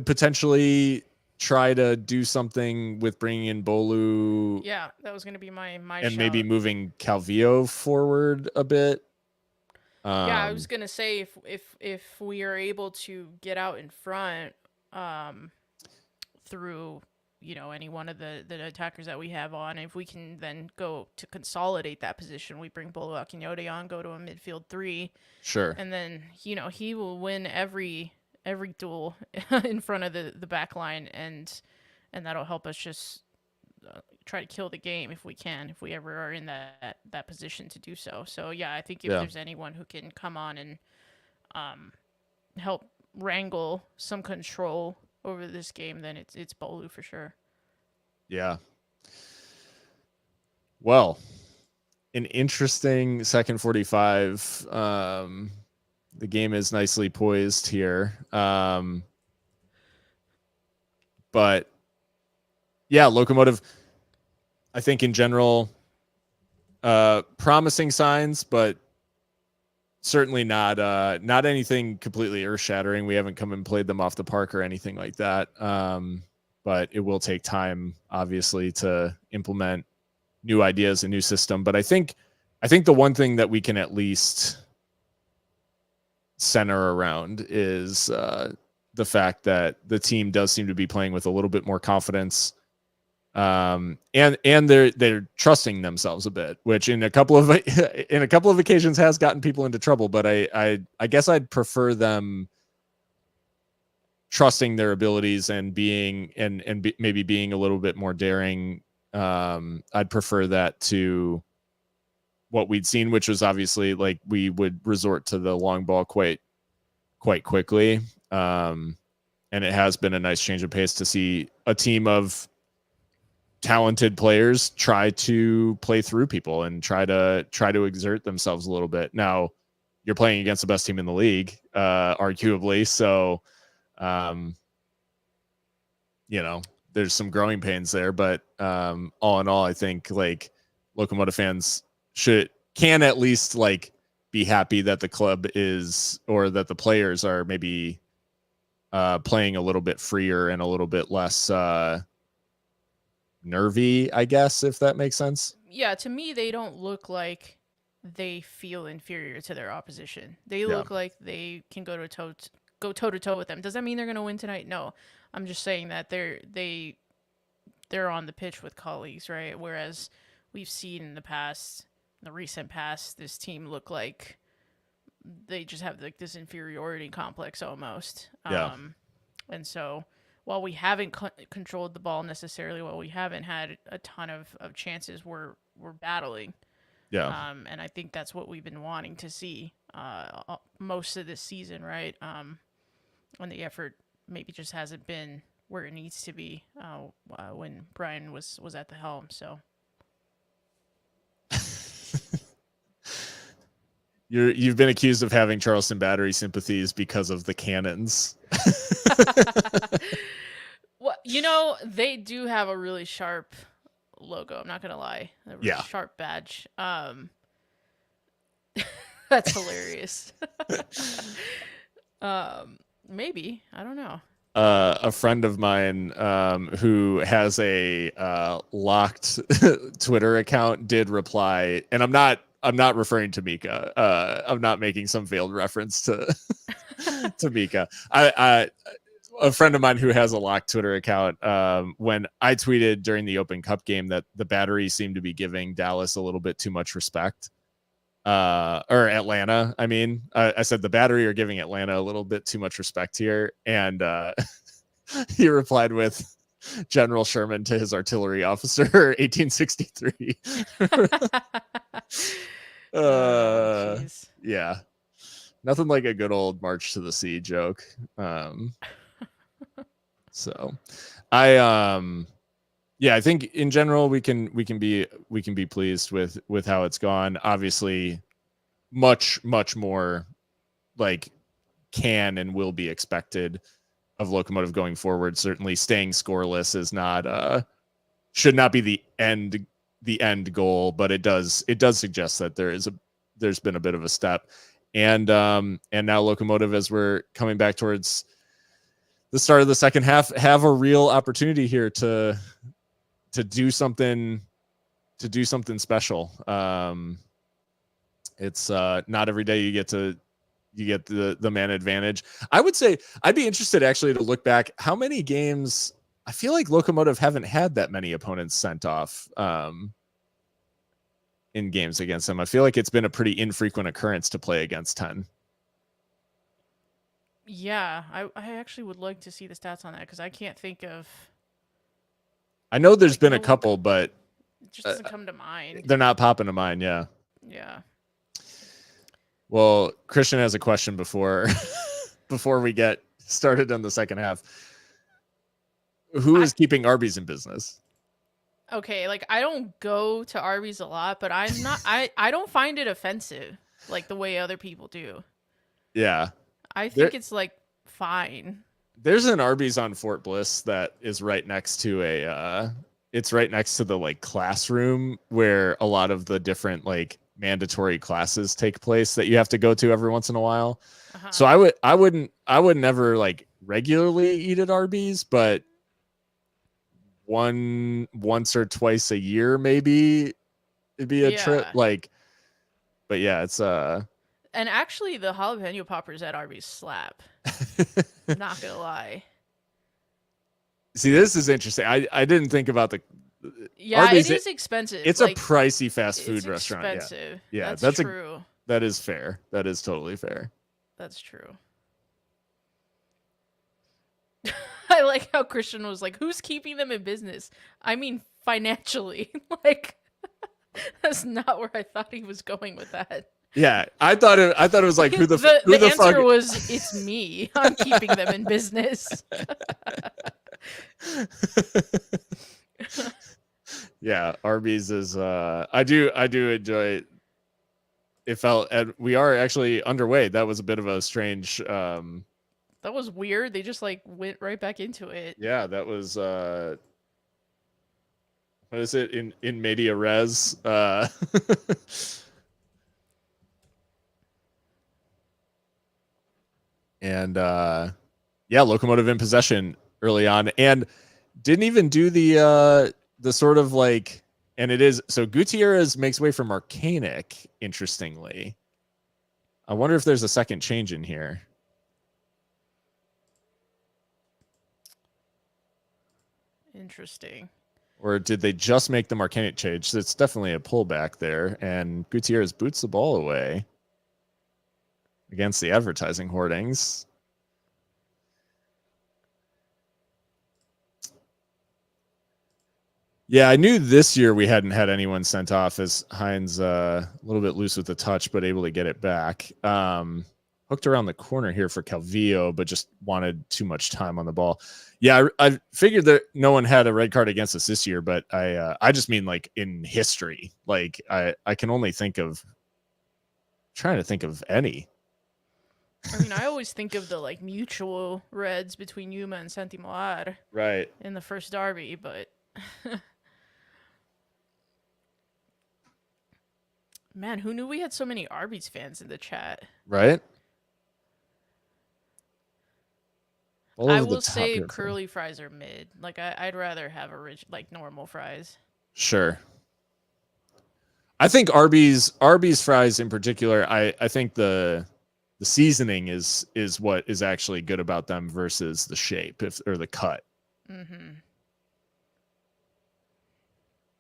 potentially try to do something with bringing in Bolu. Yeah, that was going to be my and shout. Maybe moving Calvillo forward a bit. Yeah, I was gonna say if we are able to get out in front, through any one of the attackers that we have on, if we can then go to consolidate that position, we bring Bolo Akinyote on, go to a midfield 3, Sure. and then he will win every duel in front of the back line, and that'll help us just try to kill the game if we ever are in that position to do so. So yeah, I think if there's anyone who can come on and help wrangle some control over this game, then it's Bolu for sure. Yeah. Well, an interesting second 45. The game is nicely poised here. But yeah, Locomotive, I think in general, promising signs, but certainly not anything completely earth shattering. We haven't come and played them off the park or anything like that. But it will take time, obviously, to implement new ideas, a new system. But I think the one thing that we can at least center around is the fact that the team does seem to be playing with a little bit more confidence. And they're trusting themselves a bit, which in a couple of occasions has gotten people into trouble. But I guess I'd prefer them trusting their abilities and being maybe being a little bit more daring. I'd prefer that to what we'd seen, which was obviously like we would resort to the long ball quite quickly. And it has been a nice change of pace to see a team of talented players try to play through people and try to exert themselves a little bit. Now you're playing against the best team in the league, arguably. So, there's some growing pains there, but all in all, I think like Locomotive fans can at least like be happy that the club is, or that the players are maybe playing a little bit freer and a little bit less nervy, I guess, if that makes sense. Yeah, to me, they don't look like they feel inferior to their opposition. They look like they can go toe to toe with them. Does that mean they're going to win tonight? No. I'm just saying that they're on the pitch with colleagues, right? Whereas we've seen in the recent past, this team look like they just have like this inferiority complex almost. And so while we haven't controlled the ball necessarily, while we haven't had a ton of chances, we're battling. Yeah. And I think that's what we've been wanting to see most of this season, right? And the effort maybe just hasn't been where it needs to be when Brian was at the helm. So you've been accused of having Charleston Battery sympathies because of the cannons. Well, they do have a really sharp logo. I'm not gonna lie, a really sharp badge. That's hilarious. Maybe, I don't know. A friend of mine who has a locked Twitter account did reply, and I'm not referring to Mika. I'm not making some veiled reference to to Mika. A friend of mine who has a locked Twitter account, when I tweeted during the Open Cup game that the Battery seemed to be giving Dallas a little bit too much respect, or Atlanta. I mean, I said the Battery are giving Atlanta a little bit too much respect here. And he replied with General Sherman to his artillery officer, 1863. Yeah. Nothing like a good old March to the Sea joke. So I think in general we can be pleased with how it's gone. Obviously, much more like can and will be expected of Locomotive going forward. Certainly, staying scoreless is not should not be the end goal, but it does suggest that there's been a bit of a step, and now Locomotive, as we're coming back towards the start of the second half, have a real opportunity here to do something special. It's not every day you get the man advantage. I would say I'd be interested actually to look back how many games. I feel like Locomotive haven't had that many opponents sent off in games against them. I feel like it's been a pretty infrequent occurrence to play against 10. Yeah, I actually would like to see the stats on that because I can't think of. I know there's Like, been no a couple, but it just doesn't come to mind. they're not popping to mind. Yeah. Yeah. Well, Christian has a question before we get started on the second half. Who is keeping Arby's in business? Okay, like I don't go to Arby's a lot, but I'm not. I don't find it offensive like the way other people do. Yeah. I think it's like fine. There's an Arby's on Fort Bliss that is right next to it's right next to the like classroom where a lot of the different like mandatory classes take place that you have to go to every once in a while. Uh-huh. So I would never like regularly eat at Arby's, but once or twice a year maybe it'd be a trip. Like, but yeah, it's and actually the jalapeno poppers at Arby's slap. Not gonna lie. See, this is interesting. I didn't think about the Arby's, it is expensive. It's like, a pricey fast food restaurant. Expensive. Yeah, that's true. That is fair. That is totally fair. That's true. I like how Christian was like, "Who's keeping them in business?" I mean, financially. Like, that's not where I thought he was going with that. Yeah, I thought it was like who the answer fuck was it's me. I'm keeping them in business. Yeah, Arby's is I do enjoy it. Felt we are actually underway. That was a bit of a strange that was weird. They just like went right back into it. Yeah, that was what is it in media res? And yeah, Locomotive in possession early on and didn't even do the sort of like, and it is so Gutierrez makes way for Marcanic. Interestingly, I wonder if there's a second change in here. Interesting. Or did they just make the Marcanic change? So it's definitely a pullback there, and Gutierrez boots the ball away against the advertising hoardings. Yeah, I knew this year we hadn't had anyone sent off as Hines a little bit loose with the touch, but able to get it back. Hooked around the corner here for Calvillo, but just wanted too much time on the ball. Yeah, I figured that no one had a red card against us this year, but I just mean like in history. Like I can only think of trying to think of any. I mean, I always think of the like mutual reds between Yuma and Santimoar. Right. In the first derby, but man, who knew we had so many Arby's fans in the chat? Right. I will say curly fries are mid. Like I'd rather have like normal fries. Sure. I think Arby's fries in particular, I think the seasoning is what is actually good about them versus the shape or the cut. Mm-hmm.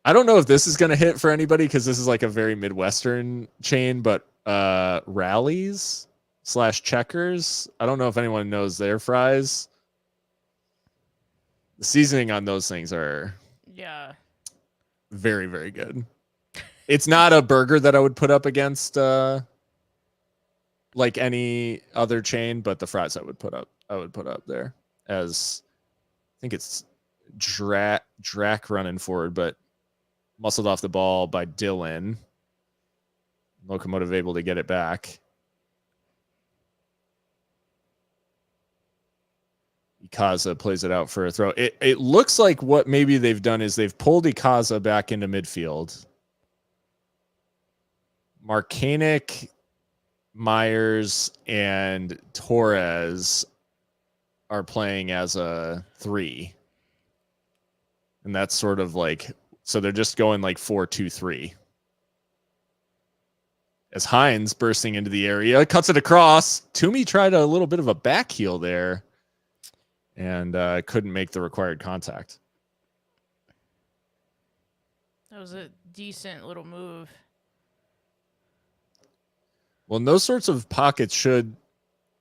I don't know if this is going to hit for anybody because this is like a very Midwestern chain, but Rallies / Checkers. I don't know if anyone knows their fries. The seasoning on those things are very, very good. It's not a burger that I would put up against like any other chain, but the fries I would put up there as I think it's Drac running forward, but muscled off the ball by Dylan. Locomotive able to get it back. Ikaza plays it out for a throw. It looks like what maybe they've done is they've pulled Ikaza back into midfield. Marcanic, Myers, and Torres are playing as a 3. And that's sort of like, so they're just going like 4-2-3. as Hines bursting into the area, cuts it across. Toomey tried a little bit of a back heel there and couldn't make the required contact. That was a decent little move. Well, those sorts of pockets should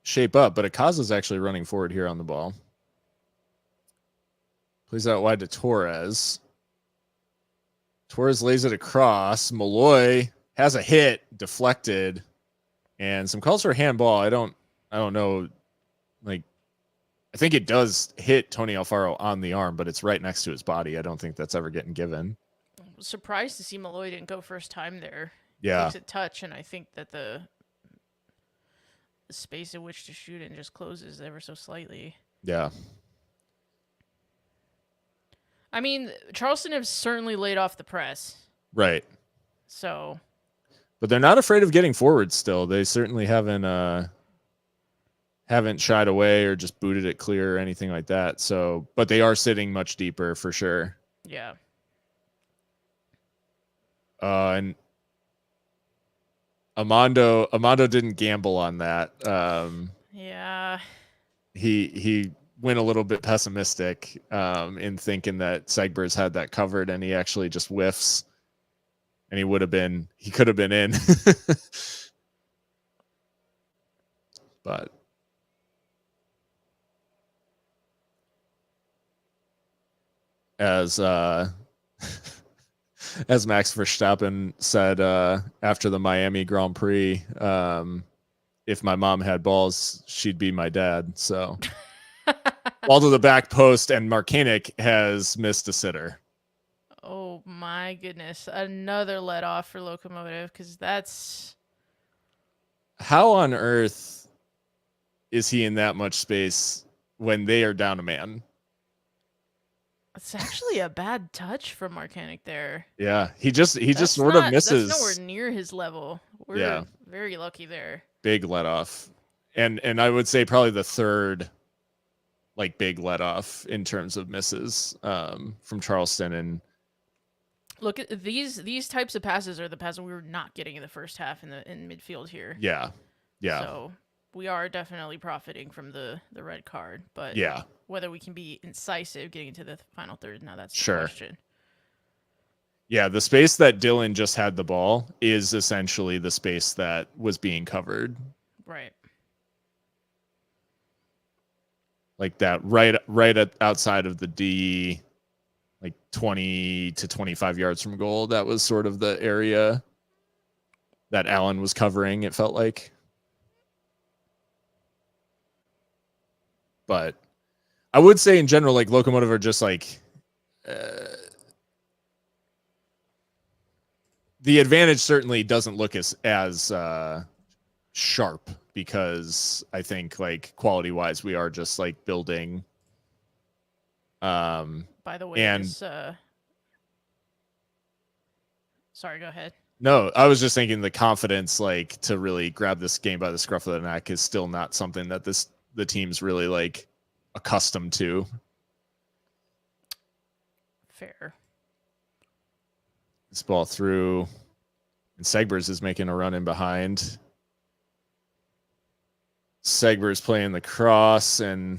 shape up, but Akaza's actually running forward here on the ball. Plays out wide to Torres. Torres lays it across. Malloy has a hit, deflected, and some calls for a handball. I don't know. Like, I think it does hit Tony Alfaro on the arm, but it's right next to his body. I don't think that's ever getting given. Surprised to see Malloy didn't go first time there. Yeah. Takes a touch, and I think that the space in which to shoot it just closes ever so slightly. Yeah. I mean, Charleston have certainly laid off the press. Right. So. But they're not afraid of getting forward still. They certainly haven't shied away or just booted it clear or anything like that. So, but they are sitting much deeper for sure. Yeah. And Amando didn't gamble on that. Yeah. He went a little bit pessimistic in thinking that Segber's had that covered, and he actually just whiffs, and he could have been in. But as Max Verstappen said after the Miami Grand Prix, if my mom had balls, she'd be my dad. So ball to the back post, and Markanic has missed a sitter. Oh my goodness. Another let off for Locomotive, because that's... How on earth is he in that much space when they are down a man? It's actually a bad touch from Markanic there. Yeah, he just sort of misses. That's nowhere near his level. We're very lucky there. Big let off. And I would say probably the third like big let off in terms of misses from Charleston. And look at these types of passes are the passes we were not getting in the first half in midfield here. Yeah. So we are definitely profiting from the red card, but whether we can be incisive getting into the final third, now that's the question. Yeah, the space that Dylan just had the ball is essentially the space that was being covered. Right. Like that right outside of the D, like 20 to 25 yards from goal. That was sort of the area that Allen was covering, it felt like. But I would say in general, like Locomotive are just like the advantage certainly doesn't look as sharp, because I think like quality wise we are just like building. By the way, sorry, go ahead. No, I was just thinking the confidence like to really grab this game by the scruff of the neck is still not something that the team's really like accustomed to. Fair. This ball through, and Segbers is making a run in behind. Segbers playing the cross and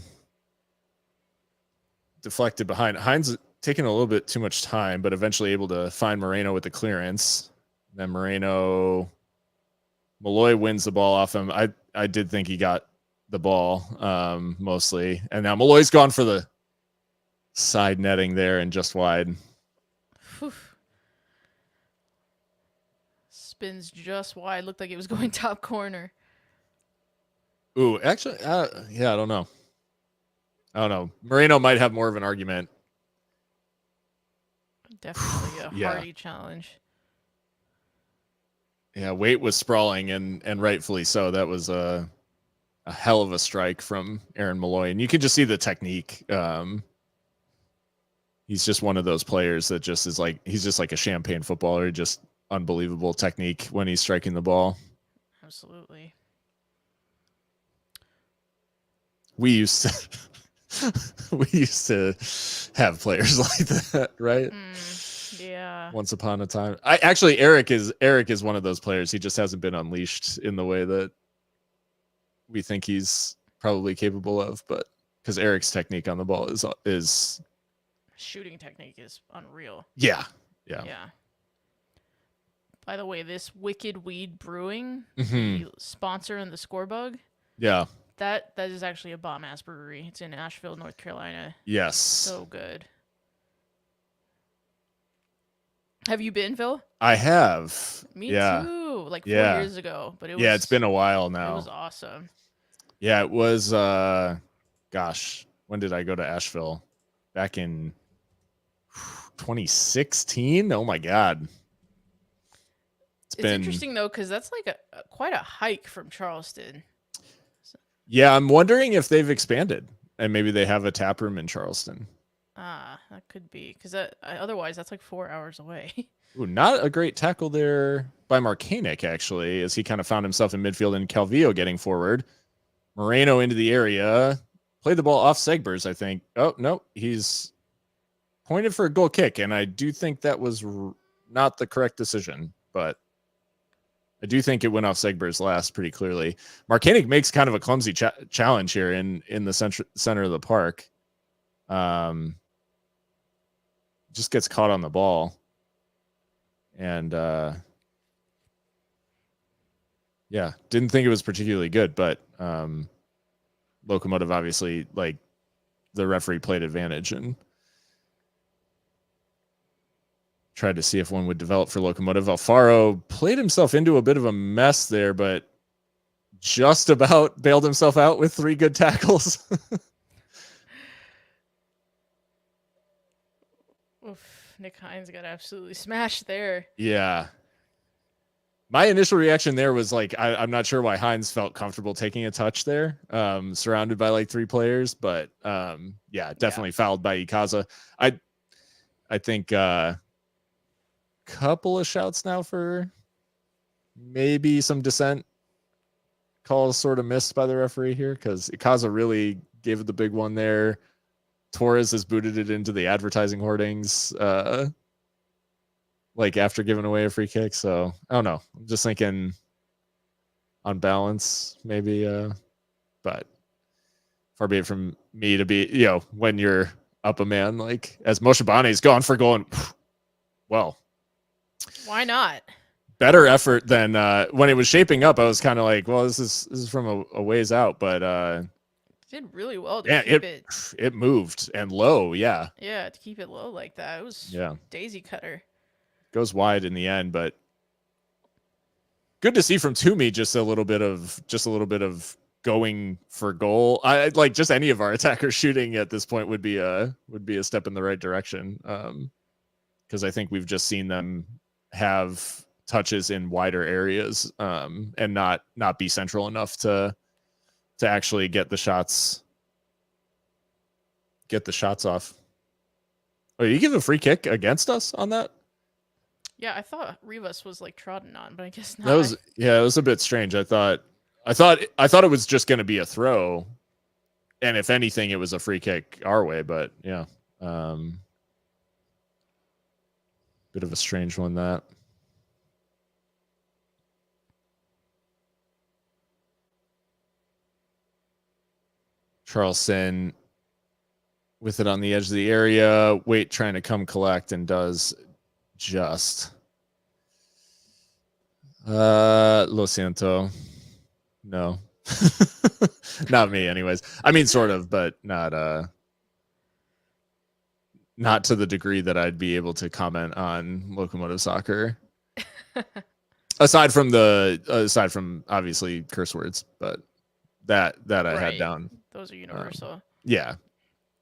deflected behind. Hines taking a little bit too much time, but eventually able to find Moreno with the clearance. Then Malloy wins the ball off him. I did think he got the ball mostly, and now Malloy's gone for the side netting there and just wide. Whew. Spins just wide. Looked like it was going top corner. Ooh, actually, I don't know. Moreno might have more of an argument. Definitely a hardy challenge. Yeah, Waite was sprawling, and rightfully so. That was a hell of a strike from Aaron Malloy, and you can just see the technique. He's just one of those players that just is like, he's just like a champagne footballer, just unbelievable technique when he's striking the ball. Absolutely. We used to have players like that, right? Yeah. Once upon a time. Eric is one of those players. He just hasn't been unleashed in the way that we think he's probably capable of, but because Eric's technique on the ball is shooting technique is unreal. Yeah. By the way, this Wicked Weed Brewing, Mm-hmm. the sponsor and the Scorebug, Yeah. that is actually a bomb ass brewery. It's in Asheville, North Carolina. Yes. So good. Have you been, Phil? I have. Me too. Like 4 years ago, but it was it's been a while now. It was awesome. Yeah, it was gosh, when did I go to Asheville? Back in 2016? Oh my god. It's interesting though, because that's like quite a hike from Charleston. Yeah, I'm wondering if they've expanded and maybe they have a tap room in Charleston. That could be, because otherwise that's like 4 hours away. Ooh, not a great tackle there by Marcanic, actually, as he kind of found himself in midfield and Calvillo getting forward. Moreno into the area. Played the ball off Segbers, I think. Oh, no. He's pointed for a goal kick, and I do think that was not the correct decision, but I do think it went off Segbers last pretty clearly. Marcanic makes kind of a clumsy challenge here in the center of the park. Just gets caught on the ball. And yeah, didn't think it was particularly good, but Locomotive obviously, like, the referee played advantage and tried to see if one would develop for Locomotive. Alfaro played himself into a bit of a mess there, but just about bailed himself out with 3 good tackles. Oof, Nick Hines got absolutely smashed there. Yeah. My initial reaction there was like, I'm not sure why Hines felt comfortable taking a touch there, surrounded by like 3 players, but yeah, definitely fouled by Ikaza. I think couple of shouts now for maybe some dissent calls sort of missed by the referee here, because Ikaza really gave it the big one there. Torres has booted it into the advertising hoardings like after giving away a free kick. So I don't know. I'm just thinking on balance, maybe, but far be it from me to be, when you're up a man, like as Moshe Bane's gone for goal, and well, why not? Better effort than when it was shaping up. I was kind of like, well, this is from a ways out, but did really well to keep it. It moved and low, yeah. Yeah, to keep it low like that. It was daisy cutter. Goes wide in the end, but good to see from Toomey just a little bit of going for goal. I like just any of our attackers shooting at this point would be a step in the right direction. Because I think we've just seen them have touches in wider areas and not be central enough to actually get the shots off. Oh, did you give a free kick against us on that? Yeah, I thought Rivas was like trodden on, but I guess not. It was a bit strange. I thought it was just going to be a throw, and if anything, it was a free kick our way. But yeah, bit of a strange one that. Charleston with it on the edge of the area. Wait, trying to come collect, and does just. Lo siento. No. Not me, anyways. I mean, sort of, but not to the degree that I'd be able to comment on Locomotive soccer. aside from obviously curse words, but that I had down. Those are universal. Yeah.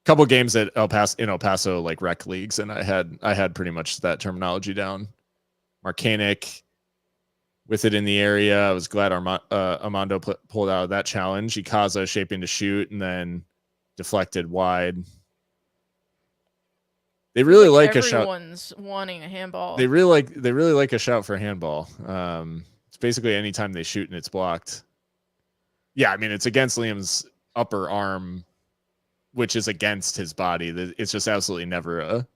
Couple games at El Paso, like rec leagues, and I had pretty much that terminology down. Marcanic with it in the area. I was glad Armando pulled out of that challenge. Ikaza shaping to shoot and then deflected wide. They really like a shout. Everyone's wanting a handball. They really like a shout for handball. It's basically anytime they shoot and it's blocked. Yeah, I mean, it's against Liam's upper arm, which is against his body. It's just absolutely never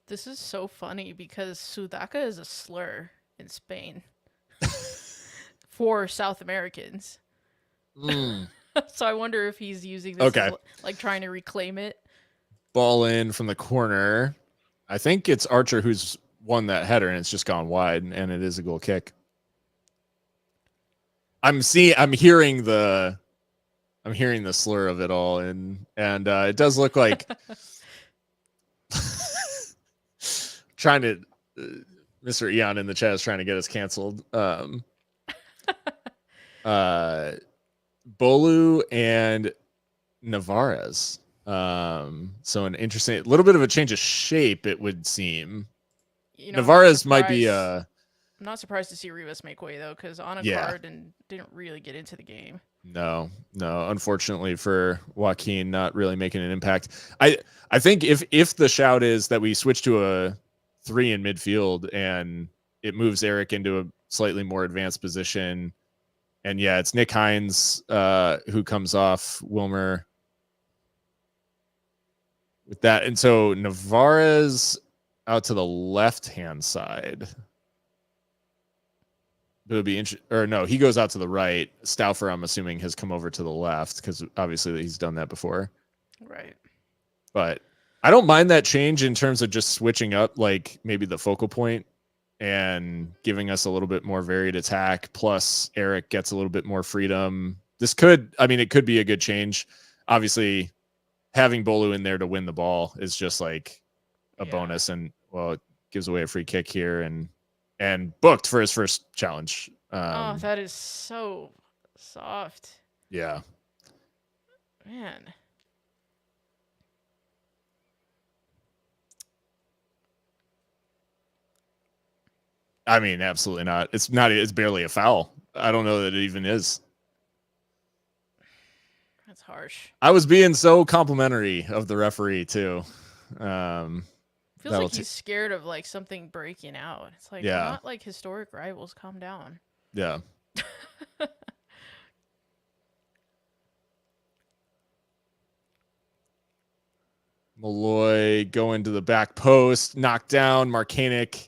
This is so funny because Sudaca is a slur in Spain for South Americans. Mm. So I wonder if he's using this Okay. as like trying to reclaim it. Ball in from the corner. I think it's Archer who's won that header, and it's just gone wide, and it is a goal kick. I'm hearing the slur of it all, and it does look like trying to Mr. Eon in the chat is trying to get us canceled. Bolu and Navarez. So an interesting, little bit of a change of shape, it would seem. You know, Navarez might be I'm not surprised to see Rivas make way though, because on a card and didn't really get into the game. No. Unfortunately for Joaquin, not really making an impact. I think if the shout is that we switch to a 3 in midfield and it moves Eric into a slightly more advanced position, and it's Nick Hines who comes off Wilmer with that, and so Navarez out to the left-hand side. It would be interesting, or no, he goes out to the right. Stauffer, I'm assuming, has come over to the left because obviously he's done that before. Right. But I don't mind that change in terms of just switching up, like maybe the focal point and giving us a little bit more varied attack. Plus, Eric gets a little bit more freedom. It could be a good change. Obviously, having Bolu in there to win the ball is just like a bonus, and it gives away a free kick here and booked for his first challenge. That is so soft. Yeah. Man. I mean, absolutely not. It's barely a foul. I don't know that it even is. That's harsh. I was being so complimentary of the referee too. Feels like he's scared of like something breaking out. It's like, we're not like historic rivals. Calm down. Yeah. Malloy going to the back post, knocked down. Markanic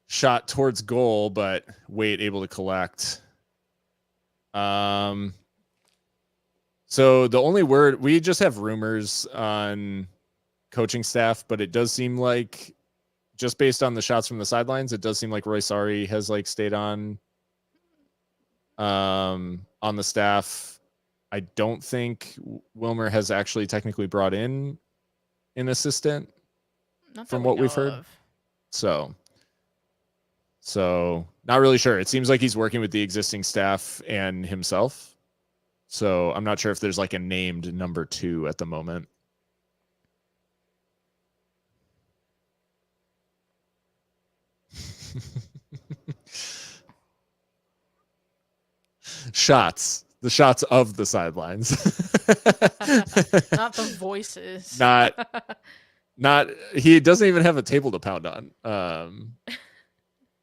shot towards goal, but Waite able to collect. So the only word, we just have rumors on coaching staff, but it does seem like, just based on the shots from the sidelines, it does seem like Roy Sari has like stayed on the staff. I don't think Wilmer has actually technically brought in an assistant from what we've heard. So not really sure. It seems like he's working with the existing staff and himself. So I'm not sure if there's like a named number 2 at the moment. The shots of the sidelines. Not the voices. Not he doesn't even have a table to pound on.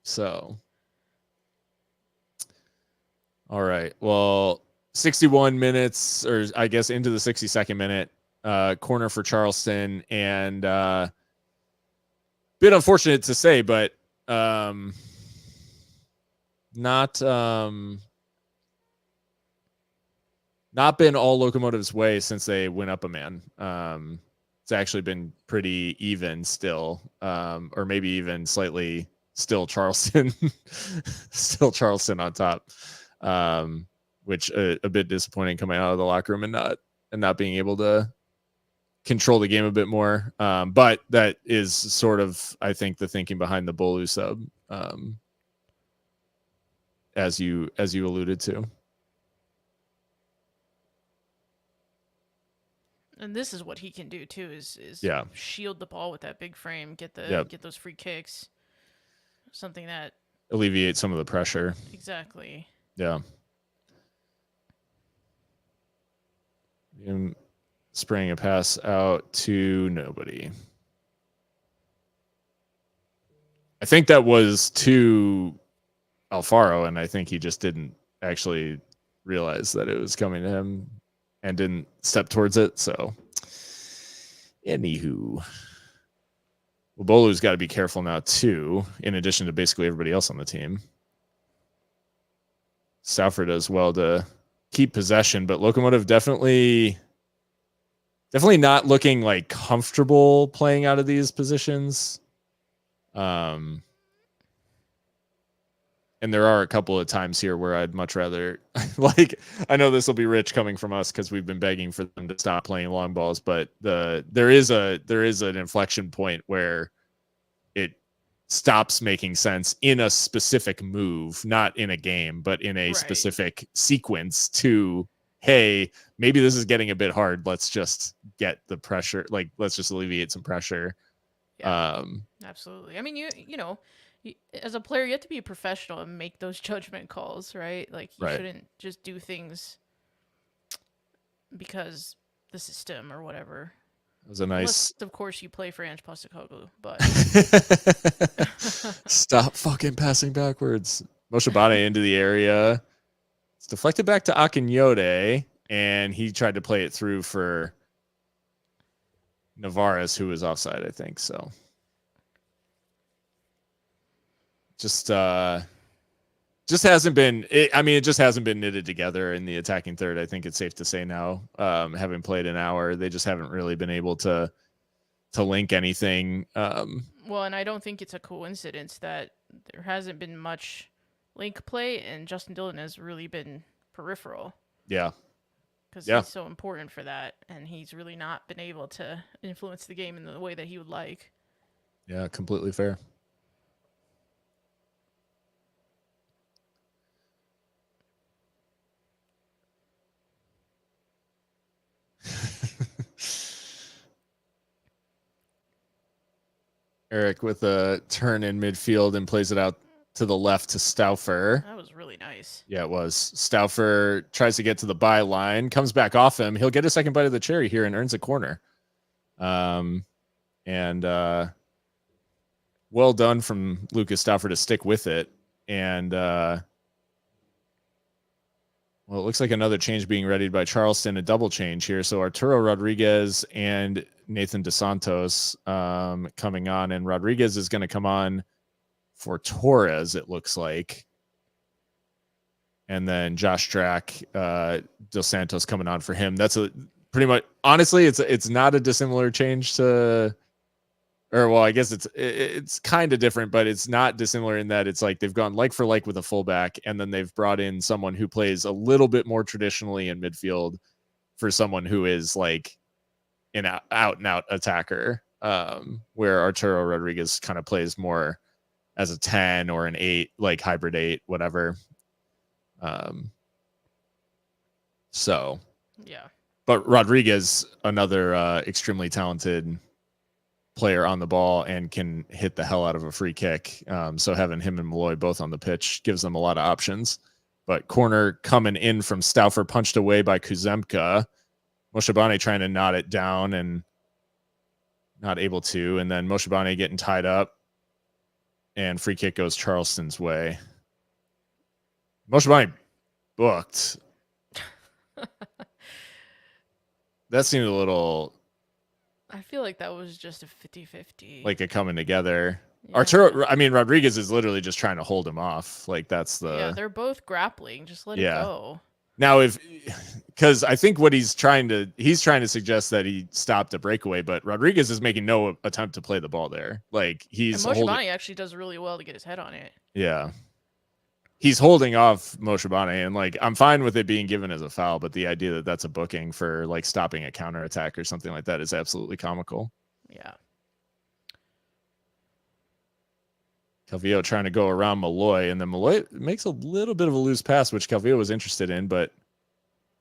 So all right. Well, 61 minutes, or I guess into the 62nd minute, corner for Charleston, and bit unfortunate to say, but not been all Locomotive's way since they went up a man. It's actually been pretty even still, or maybe even slightly still Charleston, on top, which a bit disappointing coming out of the locker room and not being able to control the game a bit more. But that is sort of, I think, the thinking behind the Bolu sub, as you alluded to. And this is what he can do too: is shield the ball with that big frame, get those free kicks. Something that alleviates some of the pressure. Exactly. Yeah. Him spraying a pass out to nobody. I think that was to Alfaro, and I think he just didn't actually realize that it was coming to him and didn't step towards it. So, anywho. Well, Bolu's got to be careful now too, in addition to basically everybody else on the team. Stauffer does well to keep possession, but Locomotive definitely not looking like comfortable playing out of these positions. And there are a couple of times here where I'd much rather like, I know this will be rich coming from us because we've been begging for them to stop playing long balls, but there is an inflection point where it stops making sense in a specific move, not in a game, but in a specific sequence to, hey, maybe this is getting a bit hard. Let's just get the pressure. Like, let's just alleviate some pressure. Yeah, absolutely. I mean, you know, as a player, you have to be a professional and make those judgment calls, right? Like, you shouldn't just do things because the system or whatever. It was a nice. Unless, of course, you play for Ange Postecoglou, but stop fucking passing backwards. Moshabane into the area. It's deflected back to Akinyode, and he tried to play it through for Navarez, who was offside, I think. So just hasn't been. It just hasn't been knitted together in the attacking third. I think it's safe to say now, having played an hour, they just haven't really been able to link anything. Well, and I don't think it's a coincidence that there hasn't been much link play, and Justin Dillon has really been peripheral. Yeah. Because he's so important for that, and he's really not been able to influence the game in the way that he would like. Yeah, completely fair. Eric with a turn in midfield and plays it out to the left to Stauffer. That was really nice. Yeah, it was. Stauffer tries to get to the byline, comes back off him. He'll get a second bite of the cherry here and earns a corner. And well done from Lucas Stauffer to stick with it. And well, it looks like another change being readied by Charleston, a double change here. So Arturo Rodriguez and Nathan DeSantos coming on, and Rodriguez is going to come on for Torres, it looks like. And then Josh Drack, Dos Santos coming on for him. That's a pretty much, honestly, it's not a dissimilar change to, or well, I guess it's kind of different, but it's not dissimilar in that it's like they've gone like for like with a fullback, and then they've brought in someone who plays a little bit more traditionally in midfield for someone who is like an out and out attacker, where Arturo Rodriguez kind of plays more as a 10 or an 8, like hybrid 8, whatever. So yeah, but Rodriguez, another extremely talented player on the ball and can hit the hell out of a free kick. So having him and Malloy both on the pitch gives them a lot of options. But corner coming in from Stauffer, punched away by Kuzemka. Moshabane trying to knot it down and not able to. And then Moshabane getting tied up. And free kick goes Charleston's way. Moshabane booked. That seemed a little... I feel like that was just a 50-50. Like a coming together. Yeah. Arturo, I mean, Rodriguez is literally just trying to hold him off. Like that's the... Yeah, they're both grappling. Just let it go. Now, because I think what he's trying to suggest that he stopped a breakaway, but Rodriguez is making no attempt to play the ball there. Like he's and Moshabane actually does really well to get his head on it. Yeah. He's holding off Moshabane, and like I'm fine with it being given as a foul, but the idea that that's a booking for like stopping a counterattack or something like that is absolutely comical. Yeah. Calvillo trying to go around Malloy, and then Malloy makes a little bit of a loose pass, which Calvillo was interested in, but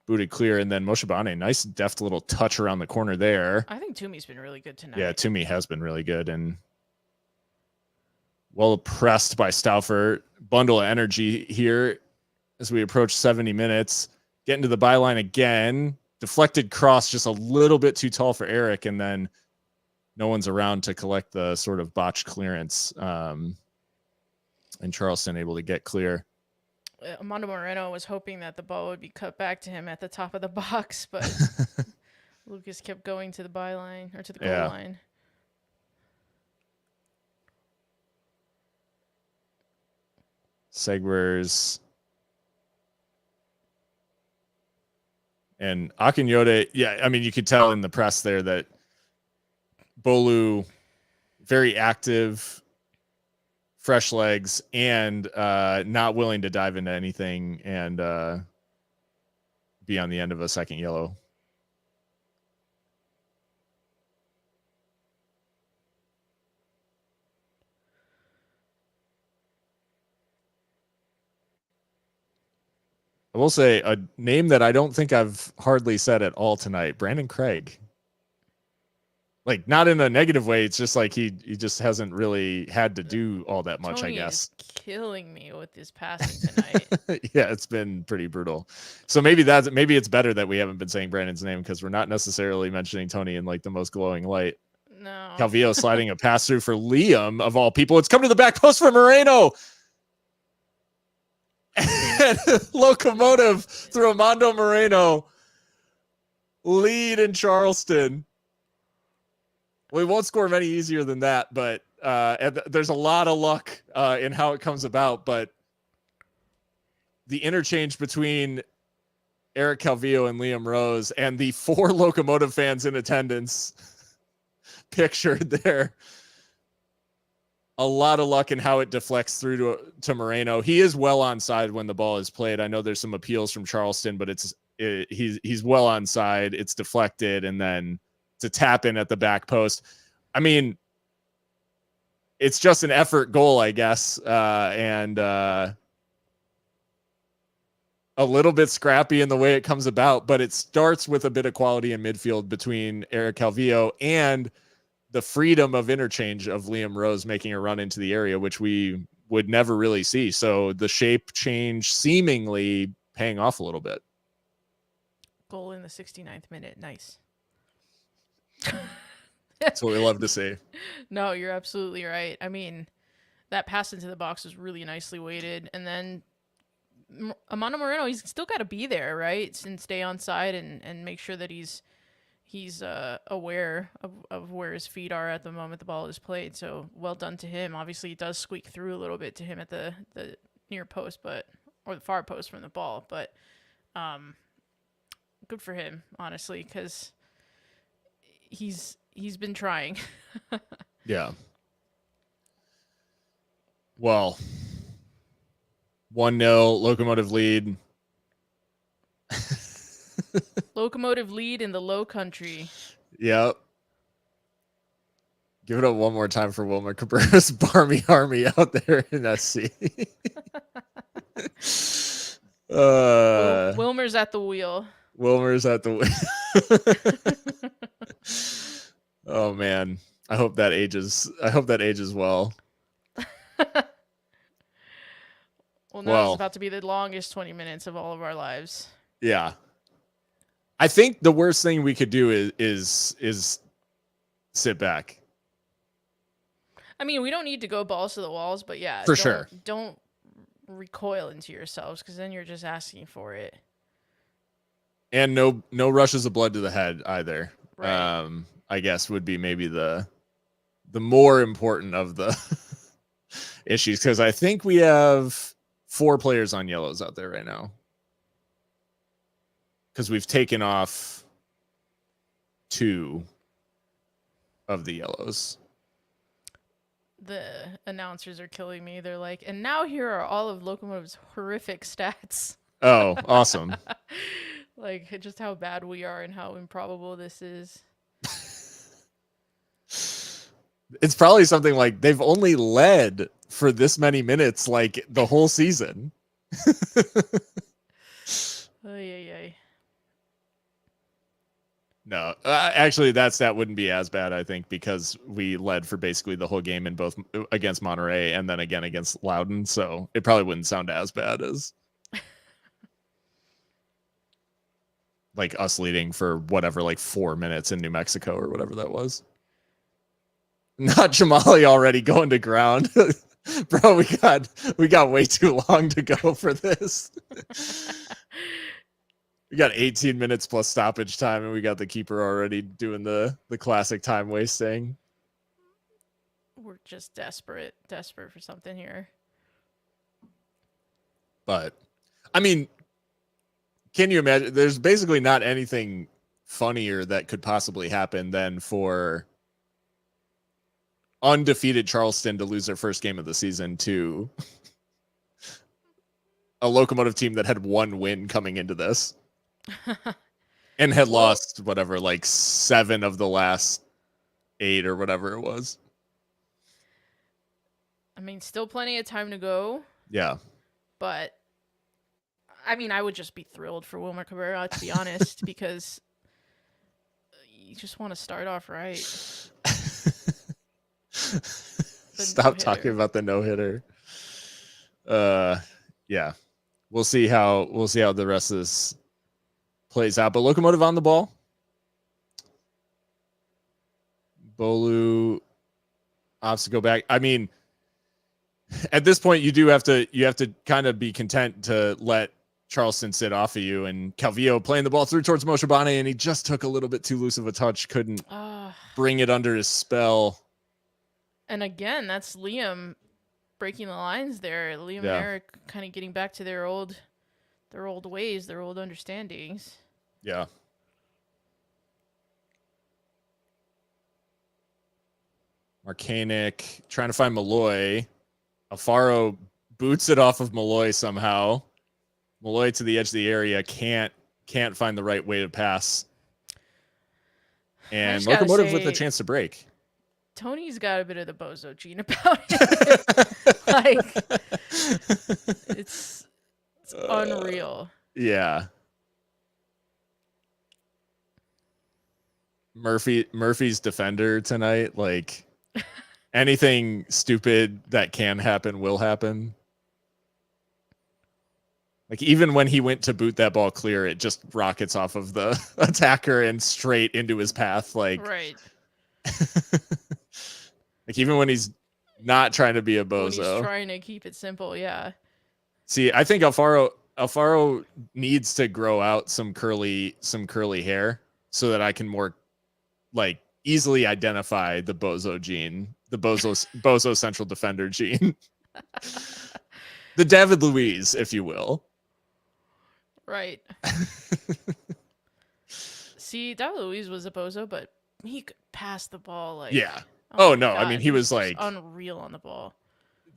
booted clear. And then Moshabane, nice deft little touch around the corner there. I think Toomey's been really good tonight. Yeah, Toomey has been really good and well pressed by Stauffer. Bundle of energy here as we approach 70 minutes. Getting to the byline again. Deflected cross just a little bit too tall for Eric, and then no one's around to collect the sort of botched clearance. And Charleston able to get clear. Armando Moreno was hoping that the ball would be cut back to him at the top of the box, but Lucas kept going to the byline or to the goal line. Segwers. And Akinyode, yeah, I mean, you could tell in the press there that Bolu, very active, fresh legs, and not willing to dive into anything and be on the end of a second yellow. I will say a name that I don't think I've hardly said at all tonight, Brandon Craig. Like, not in a negative way. It's just like he just hasn't really had to do all that much, Tony I guess. is killing me with his passing tonight. Yeah, it's been pretty brutal. So maybe it's better that we haven't been saying Brandon's name because we're not necessarily mentioning Tony in like the most glowing light. No. Calvillo sliding a pass through for Liam of all people. It's come to the back post for Moreno. And Locomotive through Armando Moreno lead in Charleston. We won't score many easier than that, but there's a lot of luck in how it comes about. But the interchange between Eric Calvillo and Liam Rose and the 4 Locomotive fans in attendance pictured there. A lot of luck in how it deflects through to Moreno. He is well onside when the ball is played. I know there's some appeals from Charleston, but he's well onside. It's deflected, and then to tap in at the back post. I mean, it's just an effort goal, I guess, and a little bit scrappy in the way it comes about, but it starts with a bit of quality in midfield between Eric Calvillo and the freedom of interchange of Liam Rose making a run into the area, which we would never really see. So the shape change seemingly paying off a little bit. Goal in the 69th minute. Nice. That's what we love to see. No, you're absolutely right. I mean, that pass into the box was really nicely weighted. And then Armando Moreno, he's still got to be there, right? And stay on side and make sure that he's aware of where his feet are at the moment the ball is played. So well done to him. Obviously, it does squeak through a little bit to him at the near post, or the far post from the ball. But good for him, honestly, because he's been trying. Yeah. Well, 1-0 Locomotive lead. Locomotive lead in the Low Country. Yep. Give it up one more time for Wilmer Cabrera's Barmy Army out there in SC. Wilmer's at the wheel. Wilmer's at the wheel. Oh man. I hope that ages well. Now it's about to be the longest 20 minutes of all of our lives. Yeah. I think the worst thing we could do is sit back. I mean, we don't need to go balls to the walls, but yeah, for sure. Don't recoil into yourselves, because then you're just asking for it. And no rushes of blood to the head either. Right. I guess would be maybe the more important of the issues, because I think we have 4 players on yellows out there right now. Because we've taken off 2 of the yellows. The announcers are killing me. They're like, and now here are all of Locomotive's horrific stats. Oh, awesome. Like, just how bad we are and how improbable this is. It's probably something like they've only led for this many minutes, like the whole season. Ay. No, actually, that wouldn't be as bad, I think, because we led for basically the whole game in both against Monterey and then again against Loudoun. So it probably wouldn't sound as bad as like us leading for whatever, like 4 minutes in New Mexico or whatever that was. Not Jamali already going to ground. Bro, we got way too long to go for this. We got 18 minutes plus stoppage time, and we got the keeper already doing the classic time wasting. We're just desperate for something here. But I mean, can you imagine? There's basically not anything funnier that could possibly happen than for undefeated Charleston to lose their first game of the season to a Locomotive team that had one win coming into this and had lost whatever, like 7 of the last 8 or whatever it was. I mean, still plenty of time to go. Yeah. But I mean, I would just be thrilled for Wilmer Cabrera, to be honest, because you just want to start off right. Stop talking about the no-hitter. Yeah. We'll see how the rest of this plays out. But Locomotive on the ball. Bolu opts to go back. I mean, at this point, you have to kind of be content to let Charleston sit off of you. And Calvillo playing the ball through towards Moshabane, and he just took a little bit too loose of a touch. Couldn't bring it under his spell. And again, that's Liam breaking the lines there. Liam and Eric kind of getting back to their old ways, their old understandings. Yeah. Marcanic trying to find Malloy. Alfaro boots it off of Malloy somehow. Malloy to the edge of the area, can't find the right way to pass. And Locomotive with the chance to break. Tony's got a bit of the bozo gene about it. Like, it's unreal. Yeah. Murphy's defender tonight, like anything stupid that can happen will happen. Like even when he went to boot that ball clear, it just rockets off of the attacker and straight into his path. Like, right. Like even when he's not trying to be a bozo, when he's trying to keep it simple. Yeah. See, I think Alfaro needs to grow out some curly hair so that I can more like easily identify the bozo gene, the bozo central defender gene. The David Luiz, if you will. Right. See, David Luiz was a bozo, but he could pass the ball like Oh no, God, I mean he was like unreal on the ball.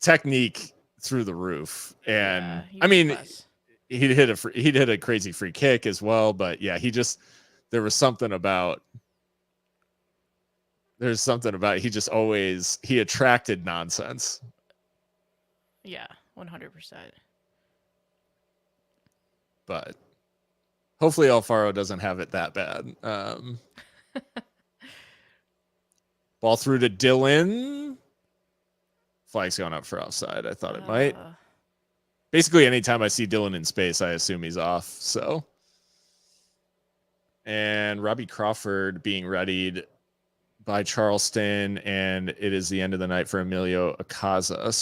Technique through the roof. And I mean he'd hit a crazy free kick as well, but yeah, there was something about he attracted nonsense. Yeah, 100%. But hopefully Alfaro doesn't have it that bad. Ball through to Dylan. Flag's going up for offside. I thought it might. Basically, anytime I see Dylan in space, I assume he's off. So, and Robbie Crawford being readied by Charleston, and it is the end of the night for Emilio Acaza.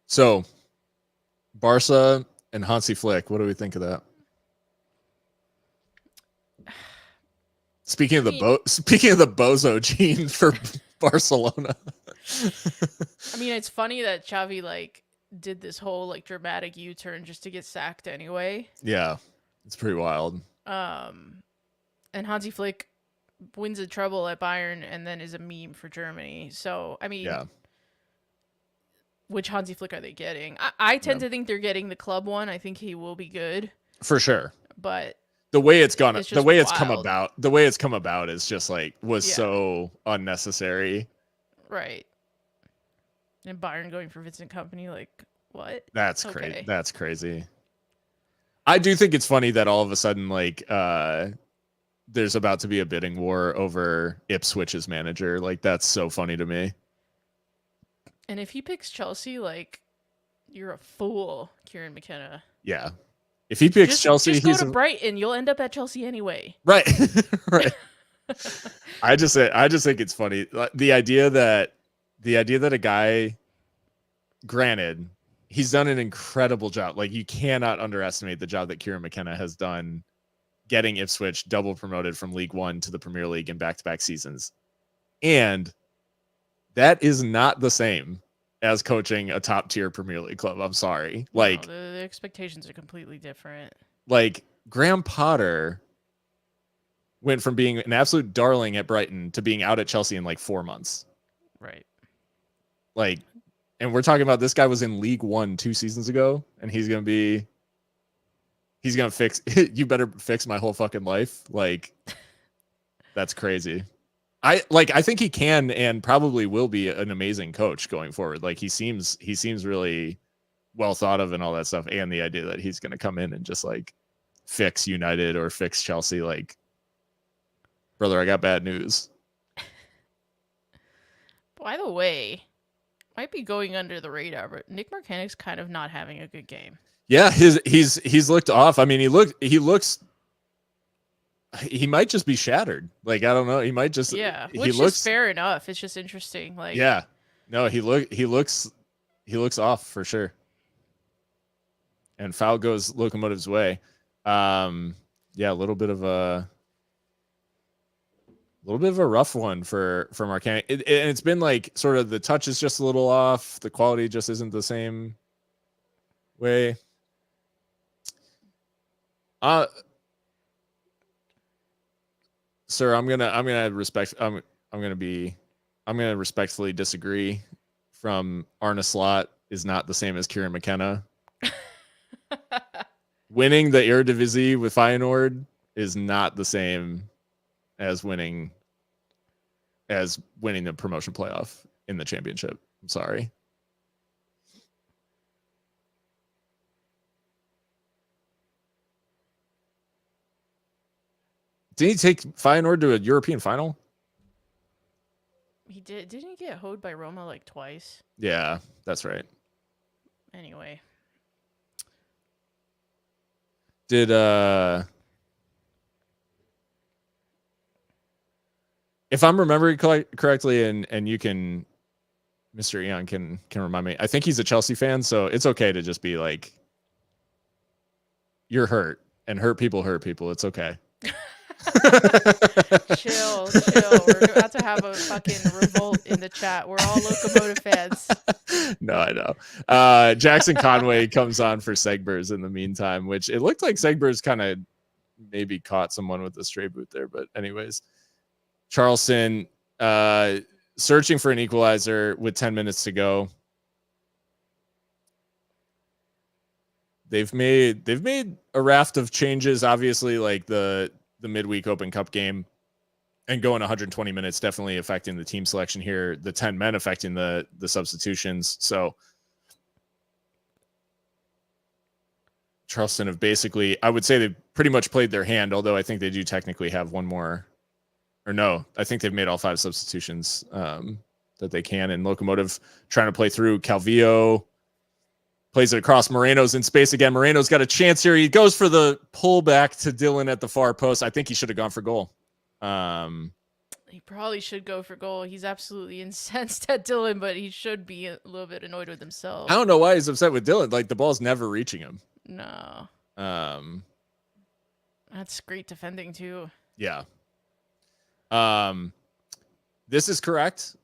So, Barca and Hansi Flick. What do we think of that? Speaking of the bozo gene for Barcelona. I mean, it's funny that Xavi like did this whole like dramatic U-turn just to get sacked anyway. Yeah, it's pretty wild. And Hansi Flick wins a treble at Bayern and then is a meme for Germany. So I mean, which Hansi Flick are they getting? I tend to think they're getting the club one. I think he will be good for sure. But the way it's come about is just like so unnecessary. Right. And Bayern going for Vincent Kompany, like what? That's crazy. That's crazy. I do think it's funny that all of a sudden, like, there's about to be a bidding war over Ipswich's manager. Like, that's so funny to me. And if he picks Chelsea, like, you're a fool, Kieran McKenna. Yeah. If he picks Chelsea, just go to Brighton. You'll end up at Chelsea anyway. Right. Right. I just think it's funny. The idea that a guy, granted, he's done an incredible job. Like, you cannot underestimate the job that Kieran McKenna has done getting Ipswich double promoted from League One to the Premier League in back-to-back seasons. And that is not the same as coaching a top tier Premier League club. I'm sorry. Like, no, the expectations are completely different. Like, Graham Potter went from being an absolute darling at Brighton to being out at Chelsea in like 4 months. Right. Like, and we're talking about this guy was in League One 2 seasons ago, and he's gonna fix. You better fix my whole fucking life. Like, that's crazy. I think he can and probably will be an amazing coach going forward. Like, he seems really well thought of and all that stuff. And the idea that he's going to come in and just like fix United or fix Chelsea. Like, brother, I got bad news. By the way, might be going under the radar, but Nick Marcanic's kind of not having a good game. Yeah, he's looked off. I mean, he looks. He might just be shattered. Like, I don't know. He might just. Yeah, which is fair enough. It's just interesting. Like, yeah, no, he looks off for sure. And foul goes Locomotive's way. Yeah, a little bit of a rough one for Marcanic. And it's been like sort of the touch is just a little off. The quality just isn't the same way. Sir, I'm gonna respectfully disagree. From Arne Slot is not the same as Kieran McKenna. Winning the Eredivisie with Feyenoord is not the same as winning the promotion playoff in the championship. I'm sorry. Did he take Feyenoord to a European final? He did. Didn't he get hoed by Roma like twice? Yeah, that's right. Anyway. Did if I'm remembering correctly, and you can, Mr. Eon can remind me. I think he's a Chelsea fan, so it's okay to just be like, "You're hurt, and hurt people hurt people." It's okay. Chill. We're about to have a fucking revolt in the chat. We're all Locomotive fans. No, I know. Jackson Conway comes on for Segbers in the meantime, which it looked like Segbers kind of maybe caught someone with a stray boot there. But anyways, Charleston searching for an equalizer with 10 minutes to go. They've made a raft of changes, obviously, like the midweek Open Cup game and going 120 minutes definitely affecting the team selection here. The 10 men affecting the substitutions. So Charleston have basically, I would say they've pretty much played their hand, although I think they do technically have one more. Or no, I think they've made all 5 substitutions that they can. And Locomotive trying to play through. Calvillo plays it across. Moreno's in space again. Moreno's got a chance here. He goes for the pullback to Dylan at the far post. I think he should have gone for goal. He probably should go for goal. He's absolutely incensed at Dylan, but he should be a little bit annoyed with himself. I don't know why he's upset with Dylan. Like, the ball's never reaching him. No. That's great defending too. Yeah. This is correct.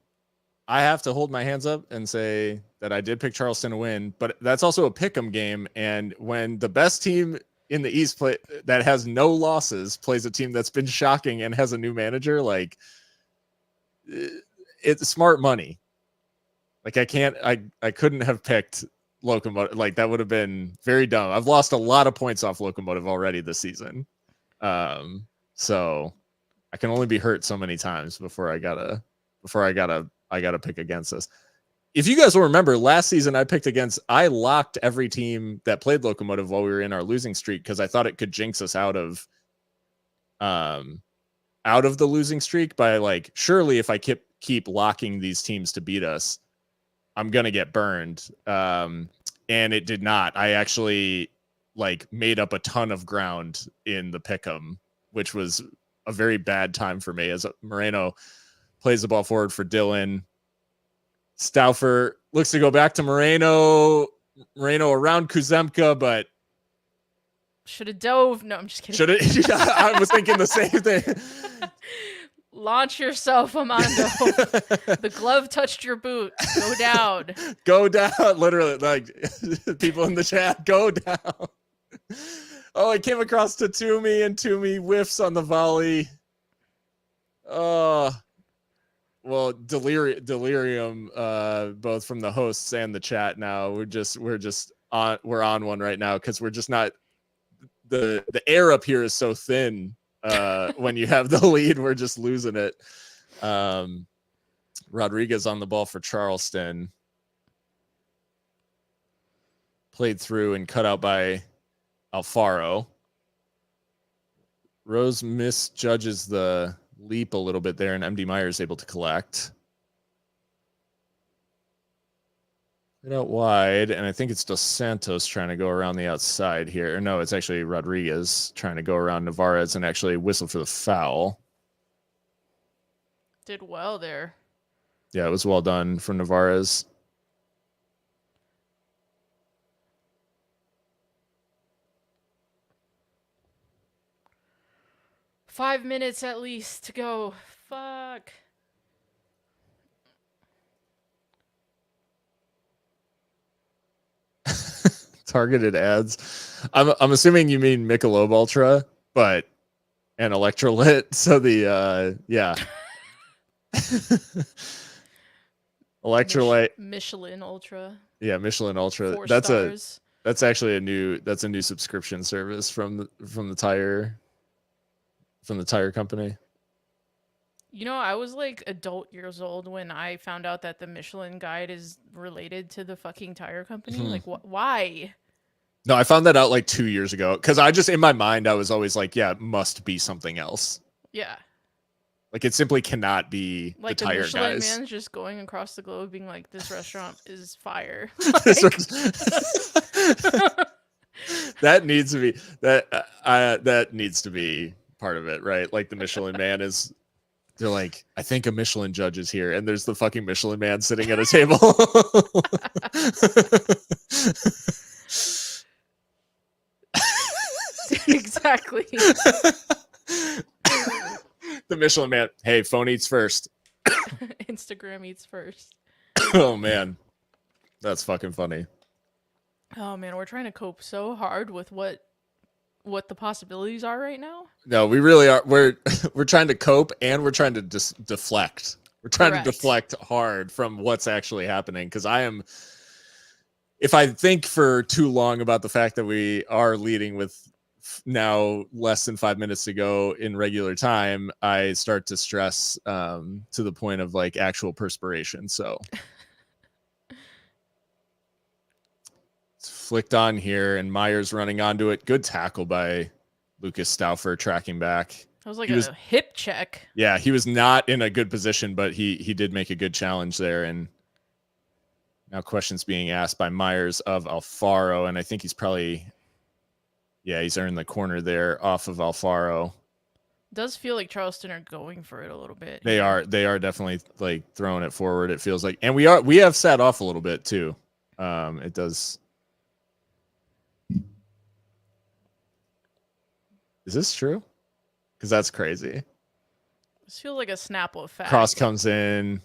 I have to hold my hands up and say that I did pick Charleston to win, but that's also a pick'em game. And when the best team in the East that has no losses plays a team that's been shocking and has a new manager, like, it's smart money. Like, I couldn't have picked Locomotive. Like, that would have been very dumb. I've lost a lot of points off Locomotive already this season. So I can only be hurt so many times before I gotta pick against this. If you guys will remember, last season I locked every team that played Locomotive while we were in our losing streak because I thought it could jinx us out of the losing streak by, like, surely if I keep locking these teams to beat us, I'm gonna get burned. And it did not. I actually, like, made up a ton of ground in the pick'em, which was a very bad time for me as Moreno plays the ball forward for Dylan. Stauffer looks to go back to Moreno. Moreno around Kuzemka, but should have dove. No, I'm just kidding. I was thinking the same thing. Launch yourself, Amando. The glove touched your boot. Go down. Go down. Literally, like people in the chat, go down. Oh, it came across to Toomey, and Toomey whiffs on the volley. Oh, well, delirium, both from the hosts and the chat. Now we're on one right now because we're just not. The air up here is so thin. When you have the lead, we're just losing it. Rodriguez on the ball for Charleston. Played through and cut out by Alfaro. Rose misjudges the leap a little bit there, and MD Meyer is able to collect. Right out wide, and I think it's Dos Santos trying to go around the outside here. No, it's actually Rodriguez trying to go around Navarez and actually whistle for the foul. Did well there. Yeah, it was well done from Navarez. Five minutes at least to go. Fuck. Targeted ads. I'm assuming you mean Michelob Ultra, but an electrolyte. So the yeah. Electrolyte. Michelin Ultra. Yeah, Michelin Ultra. 4 stars. That's actually a new subscription service from the tire company. You know, I was like adult years old when I found out that the Michelin Guide is related to the fucking tire company. Like, why? No, I found that out like 2 years ago because I just, in my mind, I was always like, yeah, it must be something else. Yeah. Like, it simply cannot be like the tire Michelin guys. man's just going across the globe being like, this restaurant is fire. That needs to be that needs to be part of it, right? Like the Michelin man is. They're like, I think a Michelin judge is here, and there's the fucking Michelin man sitting at a table. Exactly. The Michelin man. Hey, phone eats first. Instagram eats first. Oh man, that's fucking funny. Oh man, we're trying to cope so hard with what the possibilities are right now. No, we really are. We're trying to cope, and we're trying to deflect. We're trying to deflect hard from what's actually happening. Because if I think for too long about the fact that we are leading with now less than 5 minutes to go in regular time, I start to stress to the point of like actual perspiration. So it's flicked on here, and Myers running onto it. Good tackle by Lucas Stauffer, tracking back. That was like a hip check. Yeah, he was not in a good position, but he did make a good challenge there. And now questions being asked by Myers of Alfaro, and I think he's probably, he's earned the corner there off of Alfaro. Does feel like Charleston are going for it a little bit. They are definitely like throwing it forward, it feels like. And we have sat off a little bit too. It does. Is this true? Because that's crazy. This feels like a Snapple effect. Cross comes in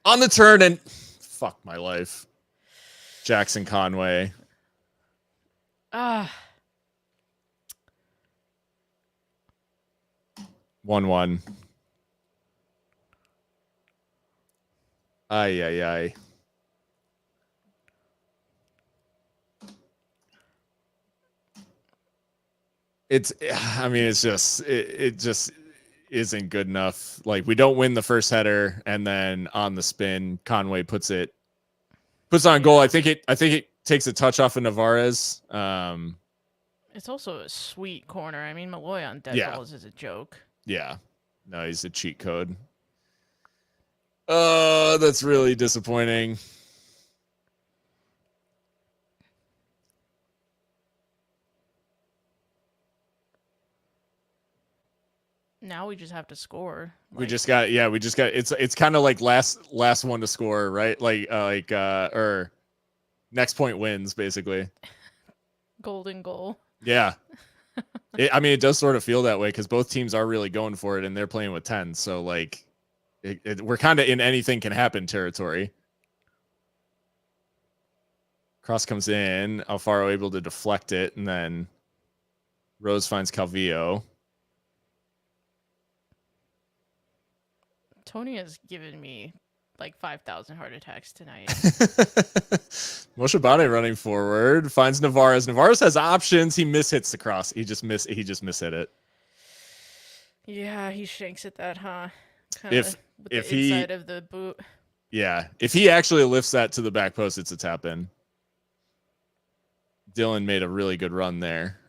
on the turn, and fuck my life. Jackson Conway. 1-1. Ay. It just isn't good enough. Like, we don't win the first header, and then on the spin, Conway puts on goal. I think it takes a touch off of Navarez. It's also a sweet corner. I mean, Malloy on dead balls is a joke. Yeah. No, he's a cheat code. Oh, that's really disappointing. Now we just have to score. We just got it's kind of like last one to score, right? Or next point wins, basically. Golden goal. Yeah. I mean, it does sort of feel that way because both teams are really going for it and they're playing with 10. So, like, we're kind of in anything can happen territory. Cross comes in. Alfaro able to deflect it. And then Rose finds Calvillo. Tony has given me like 5,000 heart attacks tonight. Moshabane running forward finds Navarez. Navarez has options. He mishits the cross. He just mishit it. Yeah, he shanks at that, huh? If the inside of the boot. Yeah, if he actually lifts that to the back post, it's a tap in. Dylan made a really good run there.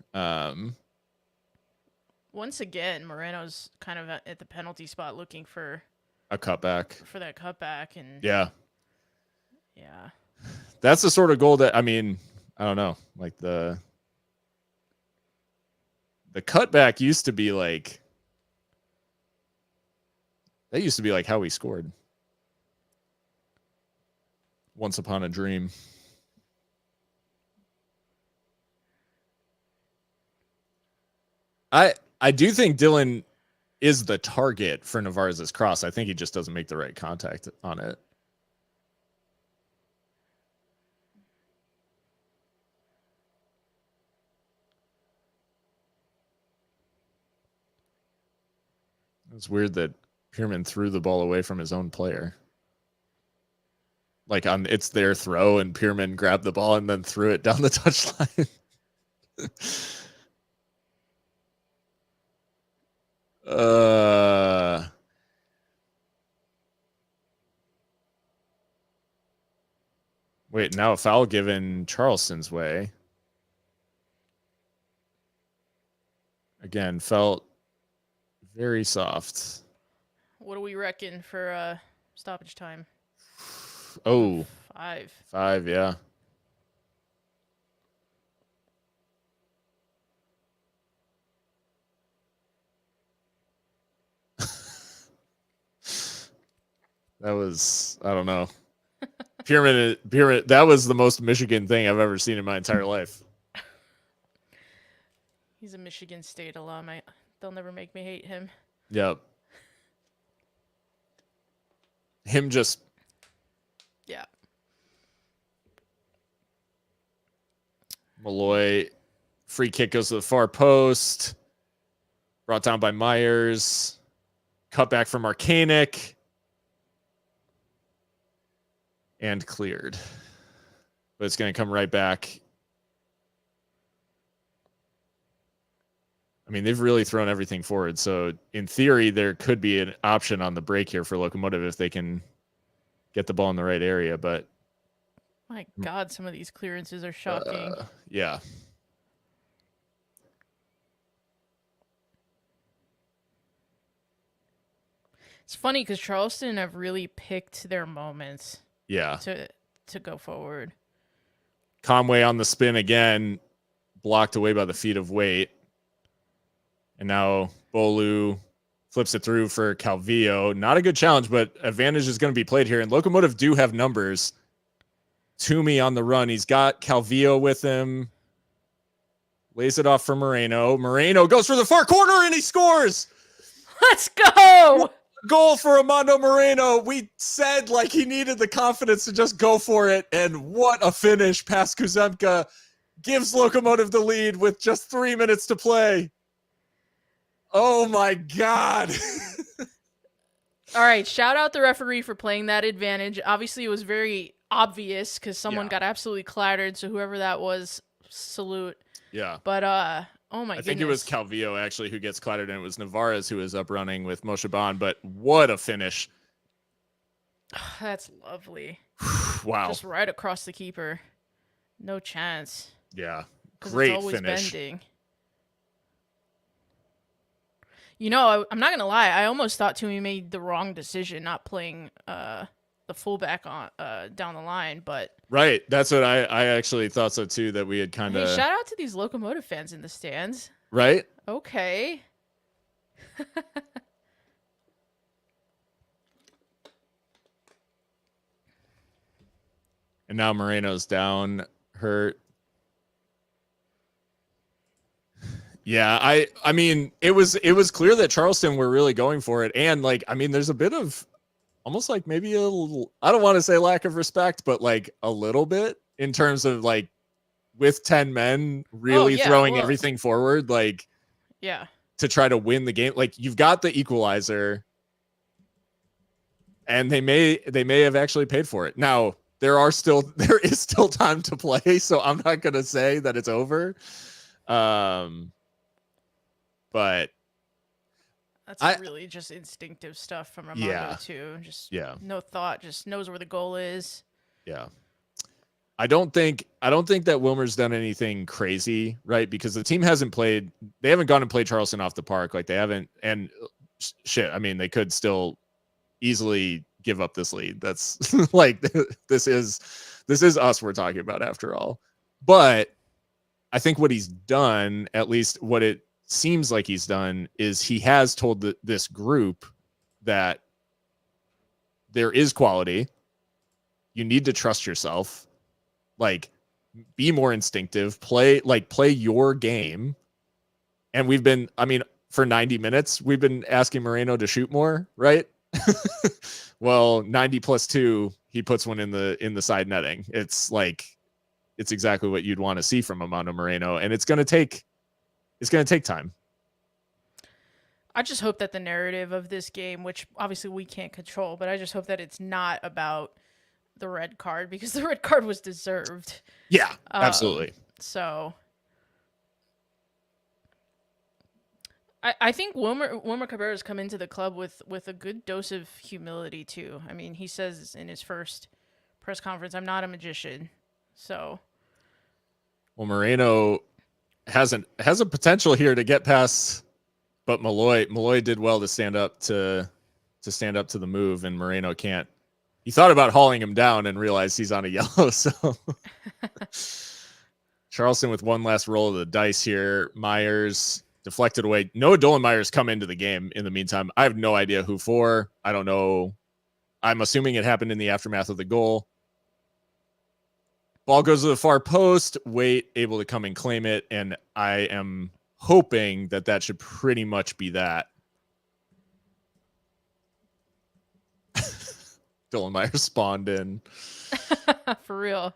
Once again, Moreno's kind of at the penalty spot looking for a cutback. For that cutback, and yeah. That's the sort of goal that, I mean, I don't know, like the cutback used to be like, that used to be like how we scored. Once upon a dream. I do think Dylan is the target for Navarez's cross. I think he just doesn't make the right contact on it. It's weird that Pierman threw the ball away from his own player. Like it's their throw and Pierman grabbed the ball and then threw it down the touchline. Wait, now a foul given Charleston's way. Again, felt very soft. What do we reckon for stoppage time? Oh. 5. 5, yeah. That was, I don't know. Pierman, that was the most Michigan thing I've ever seen in my entire life. He's a Michigan State alum. They'll never make me hate him. Yep. Him just. Yeah. Malloy, free kick goes to the far post. Brought down by Myers. Cut back from Arcanic. And cleared. But it's going to come right back. I mean, they've really thrown everything forward. So in theory, there could be an option on the break here for Locomotive if they can get the ball in the right area. But my God, some of these clearances are shocking. Yeah. It's funny because Charleston have really picked their moments. Yeah. To go forward. Conway on the spin again, blocked away by the feet of Waite. And now Bolu flips it through for Calvillo. Not a good challenge, but advantage is going to be played here. And Locomotive do have numbers. Toomey on the run. He's got Calvillo with him. Lays it off for Moreno. Moreno goes for the far corner and he scores. Let's go. Goal for Armando Moreno. We said like he needed the confidence to just go for it. And what a finish. Past Kuzemka gives Locomotive the lead with just 3 minutes to play. Oh my God. All right. Shout out the referee for playing that advantage. Obviously, it was very obvious because someone got absolutely clattered. So whoever that was, salute. Yeah. But oh my goodness. I think it was Calvillo actually who gets clattered, and it was Navarez who was up running with Moshaban. But what a finish. That's lovely. Wow. Just right across the keeper. No chance. Yeah. Great it's always finish. Bending. You know, I'm not going to lie. I almost thought Toomey made the wrong decision not playing the fullback on down the line, but right. That's what I actually thought so too, that we had kind of shout out to these Locomotive fans in the stands. Right? Okay. And now Moreno's down, hurt. Yeah, I mean, it was clear that Charleston were really going for it, and like, I mean, there's a bit of almost like maybe a little, I don't want to say lack of respect, but like a little bit in terms of like with 10 men Oh really yeah, throwing well, everything forward, like yeah. to try to win the game. Like you've got the equalizer, and they may have actually paid for it. Now there is still time to play, so I'm not gonna say that it's over. But That's I really just instinctive stuff from Armando yeah too. Just yeah no thought, just knows where the goal is. yeah. I don't think that Wilmer's done anything crazy, right? Because the team hasn't played. They haven't gone and played Charleston off the park. Like they haven't. And shit, I mean, they could still easily give up this lead. That's like this is us we're talking about after all. But I think what he's done, at least what it seems like he's done, is he has told this group that there is quality. You need to trust yourself. Like, be more instinctive. Play your game. And we've been, I mean, for 90 minutes, we've been asking Moreno to shoot more, right? Well, 90 plus 2, he puts one in the side netting. It's like it's exactly what you'd want to see from Armando Moreno, and it's gonna take time. I just hope that the narrative of this game, which obviously we can't control, but I just hope that it's not about the red card because the red card was deserved. Yeah, absolutely. So I think Wilmer Cabrera's come into the club with a good dose of humility too. I mean, he says in his first press conference, "I'm not a magician." So, Well, Moreno has a potential here to get past, but Malloy did well to stand up to the move, and Moreno can't. He thought about hauling him down and realized he's on a yellow. So Charleston with one last roll of the dice here. Myers deflected away. Noah Dolan Myers come into the game in the meantime. I have no idea who for. I don't know. I'm assuming it happened in the aftermath of the goal. Ball goes to the far post. Waite able to come and claim it, and I am hoping that should pretty much be that. Dolan Myers spawned in. for real.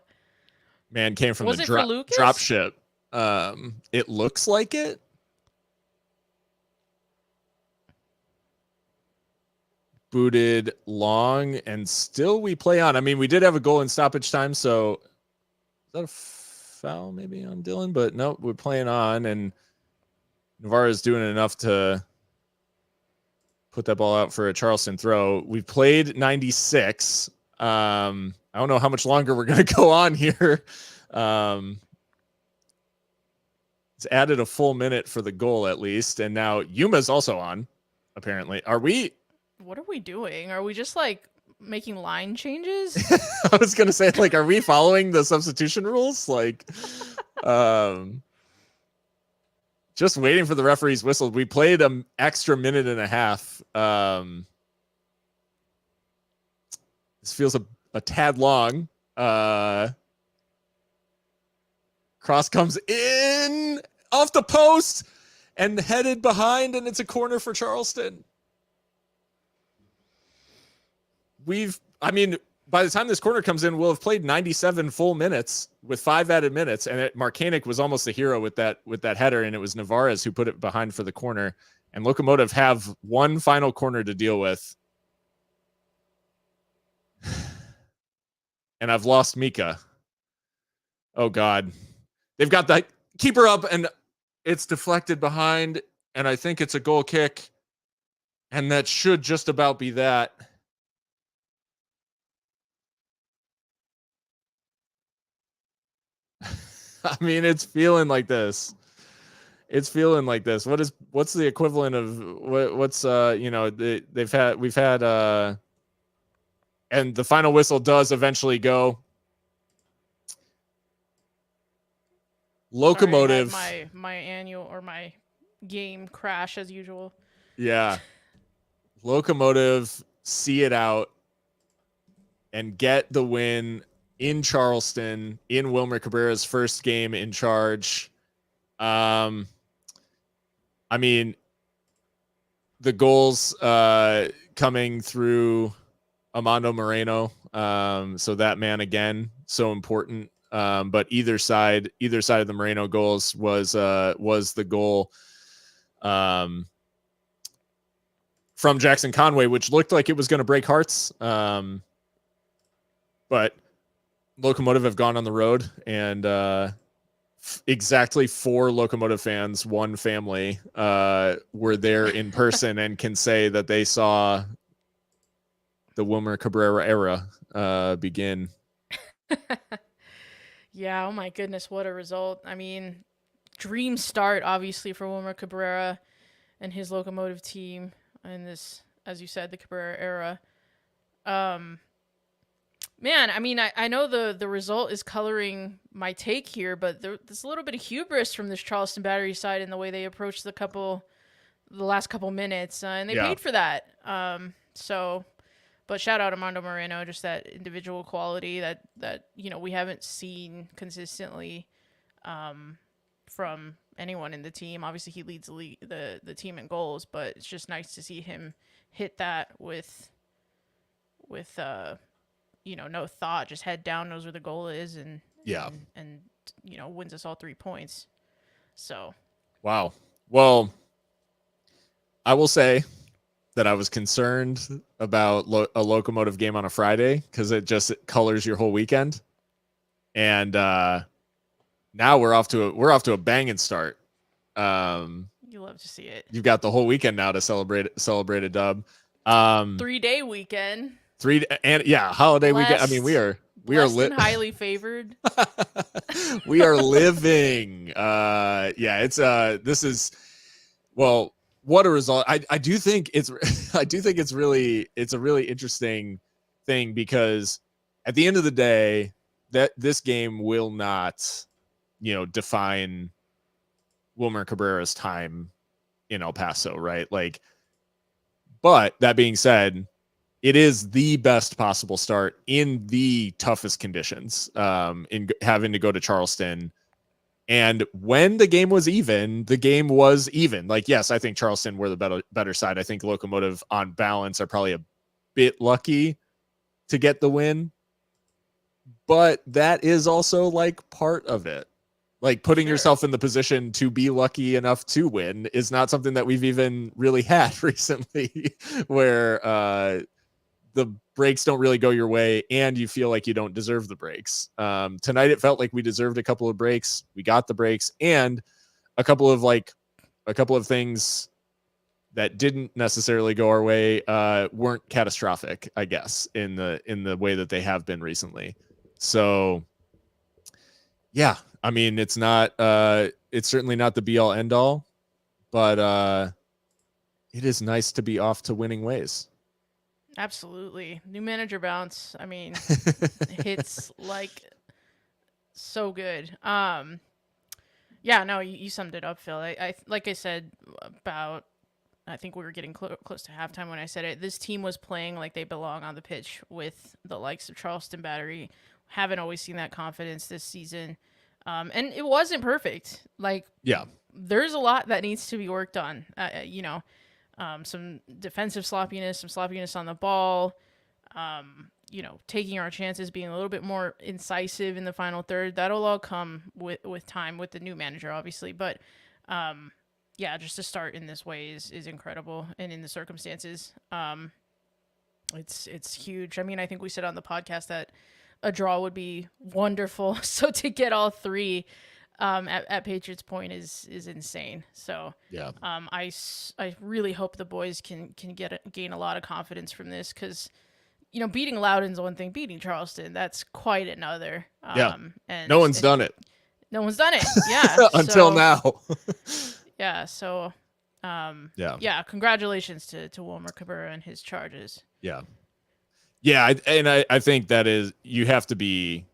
Man came from Was the it for Lucas? drop ship. It looks like it. Booted long, and still we play on. I mean, we did have a goal in stoppage time, so is that a foul maybe on Dylan? But no, we're playing on, and Navarro's doing enough to put that ball out for a Charleston throw. We've played 96. I don't know how much longer we're going to go on here. It's added a full minute for the goal at least, and now Yuma's also on. Apparently, are we? What are we doing? Are we just like making line changes? I was gonna say, like, are we following the substitution rules? Like, just waiting for the referee's whistle. We played an extra minute and a half. This feels a tad long. Cross comes in off the post and headed behind, and it's a corner for Charleston. I mean, by the time this corner comes in, we'll have played 97 full minutes with 5 added minutes. And Marcanic was almost the hero with that header, and it was Navarez who put it behind for the corner. And Locomotive have one final corner to deal with. And I've lost Mika. Oh, God. They've got the keeper up, and it's deflected behind, and I think it's a goal kick. And that should just about be that. I mean, it's feeling like this. It's feeling like this. What's the equivalent of what's we've had and the final whistle does eventually go. Locomotive. Sorry, I had my annual or my game crash as usual. Yeah. Locomotive see it out and get the win in Charleston in Wilmer Cabrera's first game in charge. I mean, the goals coming through Armando Moreno. So that man again, so important. But either side of the Moreno goals was the goal from Jackson Conway, which looked like it was going to break hearts. But Locomotive have gone on the road, and exactly 4 Locomotive fans, one family, were there in person and can say that they saw the Wilmer Cabrera era begin. Yeah, oh my goodness, what a result. I mean, dream start, obviously, for Wilmer Cabrera and his Locomotive team in this, as you said, the Cabrera era. Man, I mean, I know the result is coloring my take here, but there's a little bit of hubris from this Charleston Battery side in the way they approached the last couple minutes, and they paid for that. But shout out Armando Moreno, just that individual quality that we haven't seen consistently from anyone in the team. Obviously, he leads the team in goals, but it's just nice to see him hit that with no thought, just head down, knows where the goal is, and wins us all 3 points. So, wow. Well, I will say that I was concerned about a Locomotive game on a Friday because it colors your whole weekend, and now we're off to a banging start. You love to see it. You've got the whole weekend now to celebrate a dub. 3-day weekend. Holiday weekend. I mean, we are highly favored. We are living. This is, well, what a result. I do think it's a really interesting thing, because at the end of the day, that this game will not, define Wilmer Cabrera's time in El Paso, right? Like, but that being said, it is the best possible start in the toughest conditions, in having to go to Charleston. And when the game was even. Like, yes, I think Charleston were the better side. I think Locomotive on balance are probably a bit lucky to get the win, but that is also like part of it. Like, putting yourself in the position to be lucky enough to win is not something that we've even really had recently, where the breaks don't really go your way and you feel like you don't deserve the breaks. Tonight, it felt like we deserved a couple of breaks. We got the breaks, and a couple of things that didn't necessarily go our way weren't catastrophic, I guess, in the way that they have been recently. So yeah, I mean, it's certainly not the be all end all, but it is nice to be off to winning ways. Absolutely. New manager bounce. I mean, hits like so good. Yeah, no, you summed it up, Phil. I like I said about, I think we were getting close to halftime when I said it. This team was playing like they belong on the pitch with the likes of Charleston Battery. Haven't always seen that confidence this season. And it wasn't perfect. Like, yeah, there's a lot that needs to be worked on. Some defensive sloppiness, some sloppiness on the ball, taking our chances, being a little bit more incisive in the final third. That'll all come with time, with the new manager, obviously. But, just to start in this way is incredible. And in the circumstances, it's huge. I mean, I think we said on the podcast that a draw would be wonderful. So to get all 3 at Patriots Point is insane. So yeah, I really hope the boys can gain a lot of confidence from this, because beating Loudoun's one thing, beating Charleston, that's quite another. And no one's done it. No one's done it. Yeah, until now. Yeah. So congratulations to Wilmer Cabrera and his charges. Yeah. Yeah, I think that is, you have to be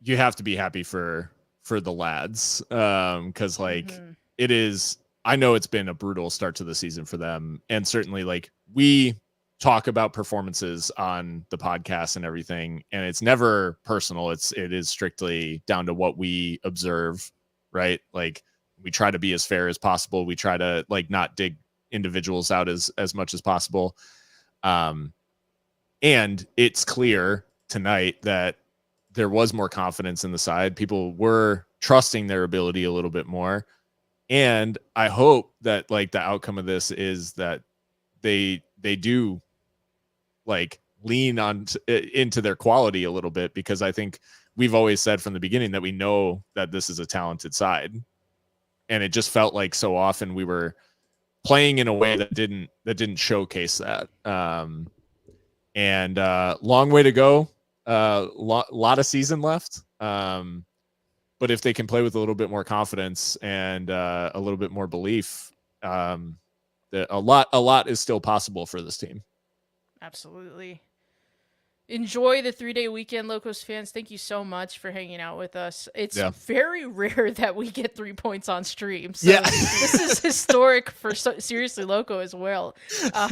happy for the lads, because it is, I know it's been a brutal start to the season for them, and certainly, like, we talk about performances on the podcast and everything, and it's never personal. It is strictly down to what we observe, right? Like, we try to be as fair as possible. We try to like not dig individuals out as much as possible. And it's clear tonight that there was more confidence in the side. People were trusting their ability a little bit more. And I hope that like the outcome of this is that they do like lean on into their quality a little bit, because I think we've always said from the beginning that we know that this is a talented side, and it just felt like so often we were playing in a way that didn't showcase that. And long way to go, lot of season left. But if they can play with a little bit more confidence and a little bit more belief, a lot is still possible for this team. Absolutely. Enjoy the 3-day weekend, Locos fans. Thank you so much for hanging out with us. It's very rare that we get 3 points on stream. So this is historic for Seriously Loco as well. Yeah,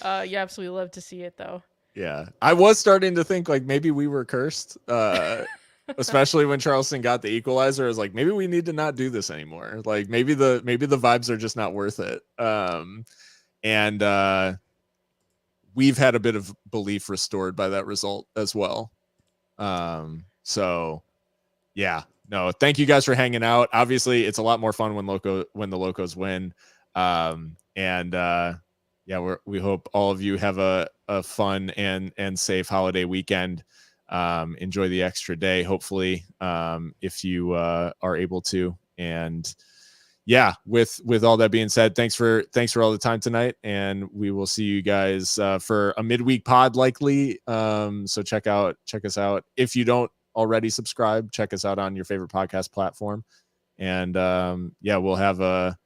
absolutely love to see it though. Yeah. I was starting to think like maybe we were cursed, especially when Charleston got the equalizer. I was like, maybe we need to not do this anymore. Like maybe the vibes are just not worth it. And we've had a bit of belief restored by that result as well. So yeah, no, thank you guys for hanging out. Obviously it's a lot more fun when the Locos win. Yeah, we hope all of you have a fun and safe holiday weekend. Enjoy the extra day, hopefully, if you are able to. And yeah, with all that being said, thanks for all the time tonight, and we will see you guys for a midweek pod likely. So check us out. If you don't already subscribe, check us out on your favorite podcast platform. And yeah, we'll have a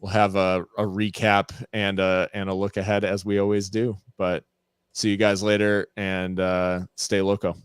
recap and a look ahead as we always do. But see you guys later, and stay loco.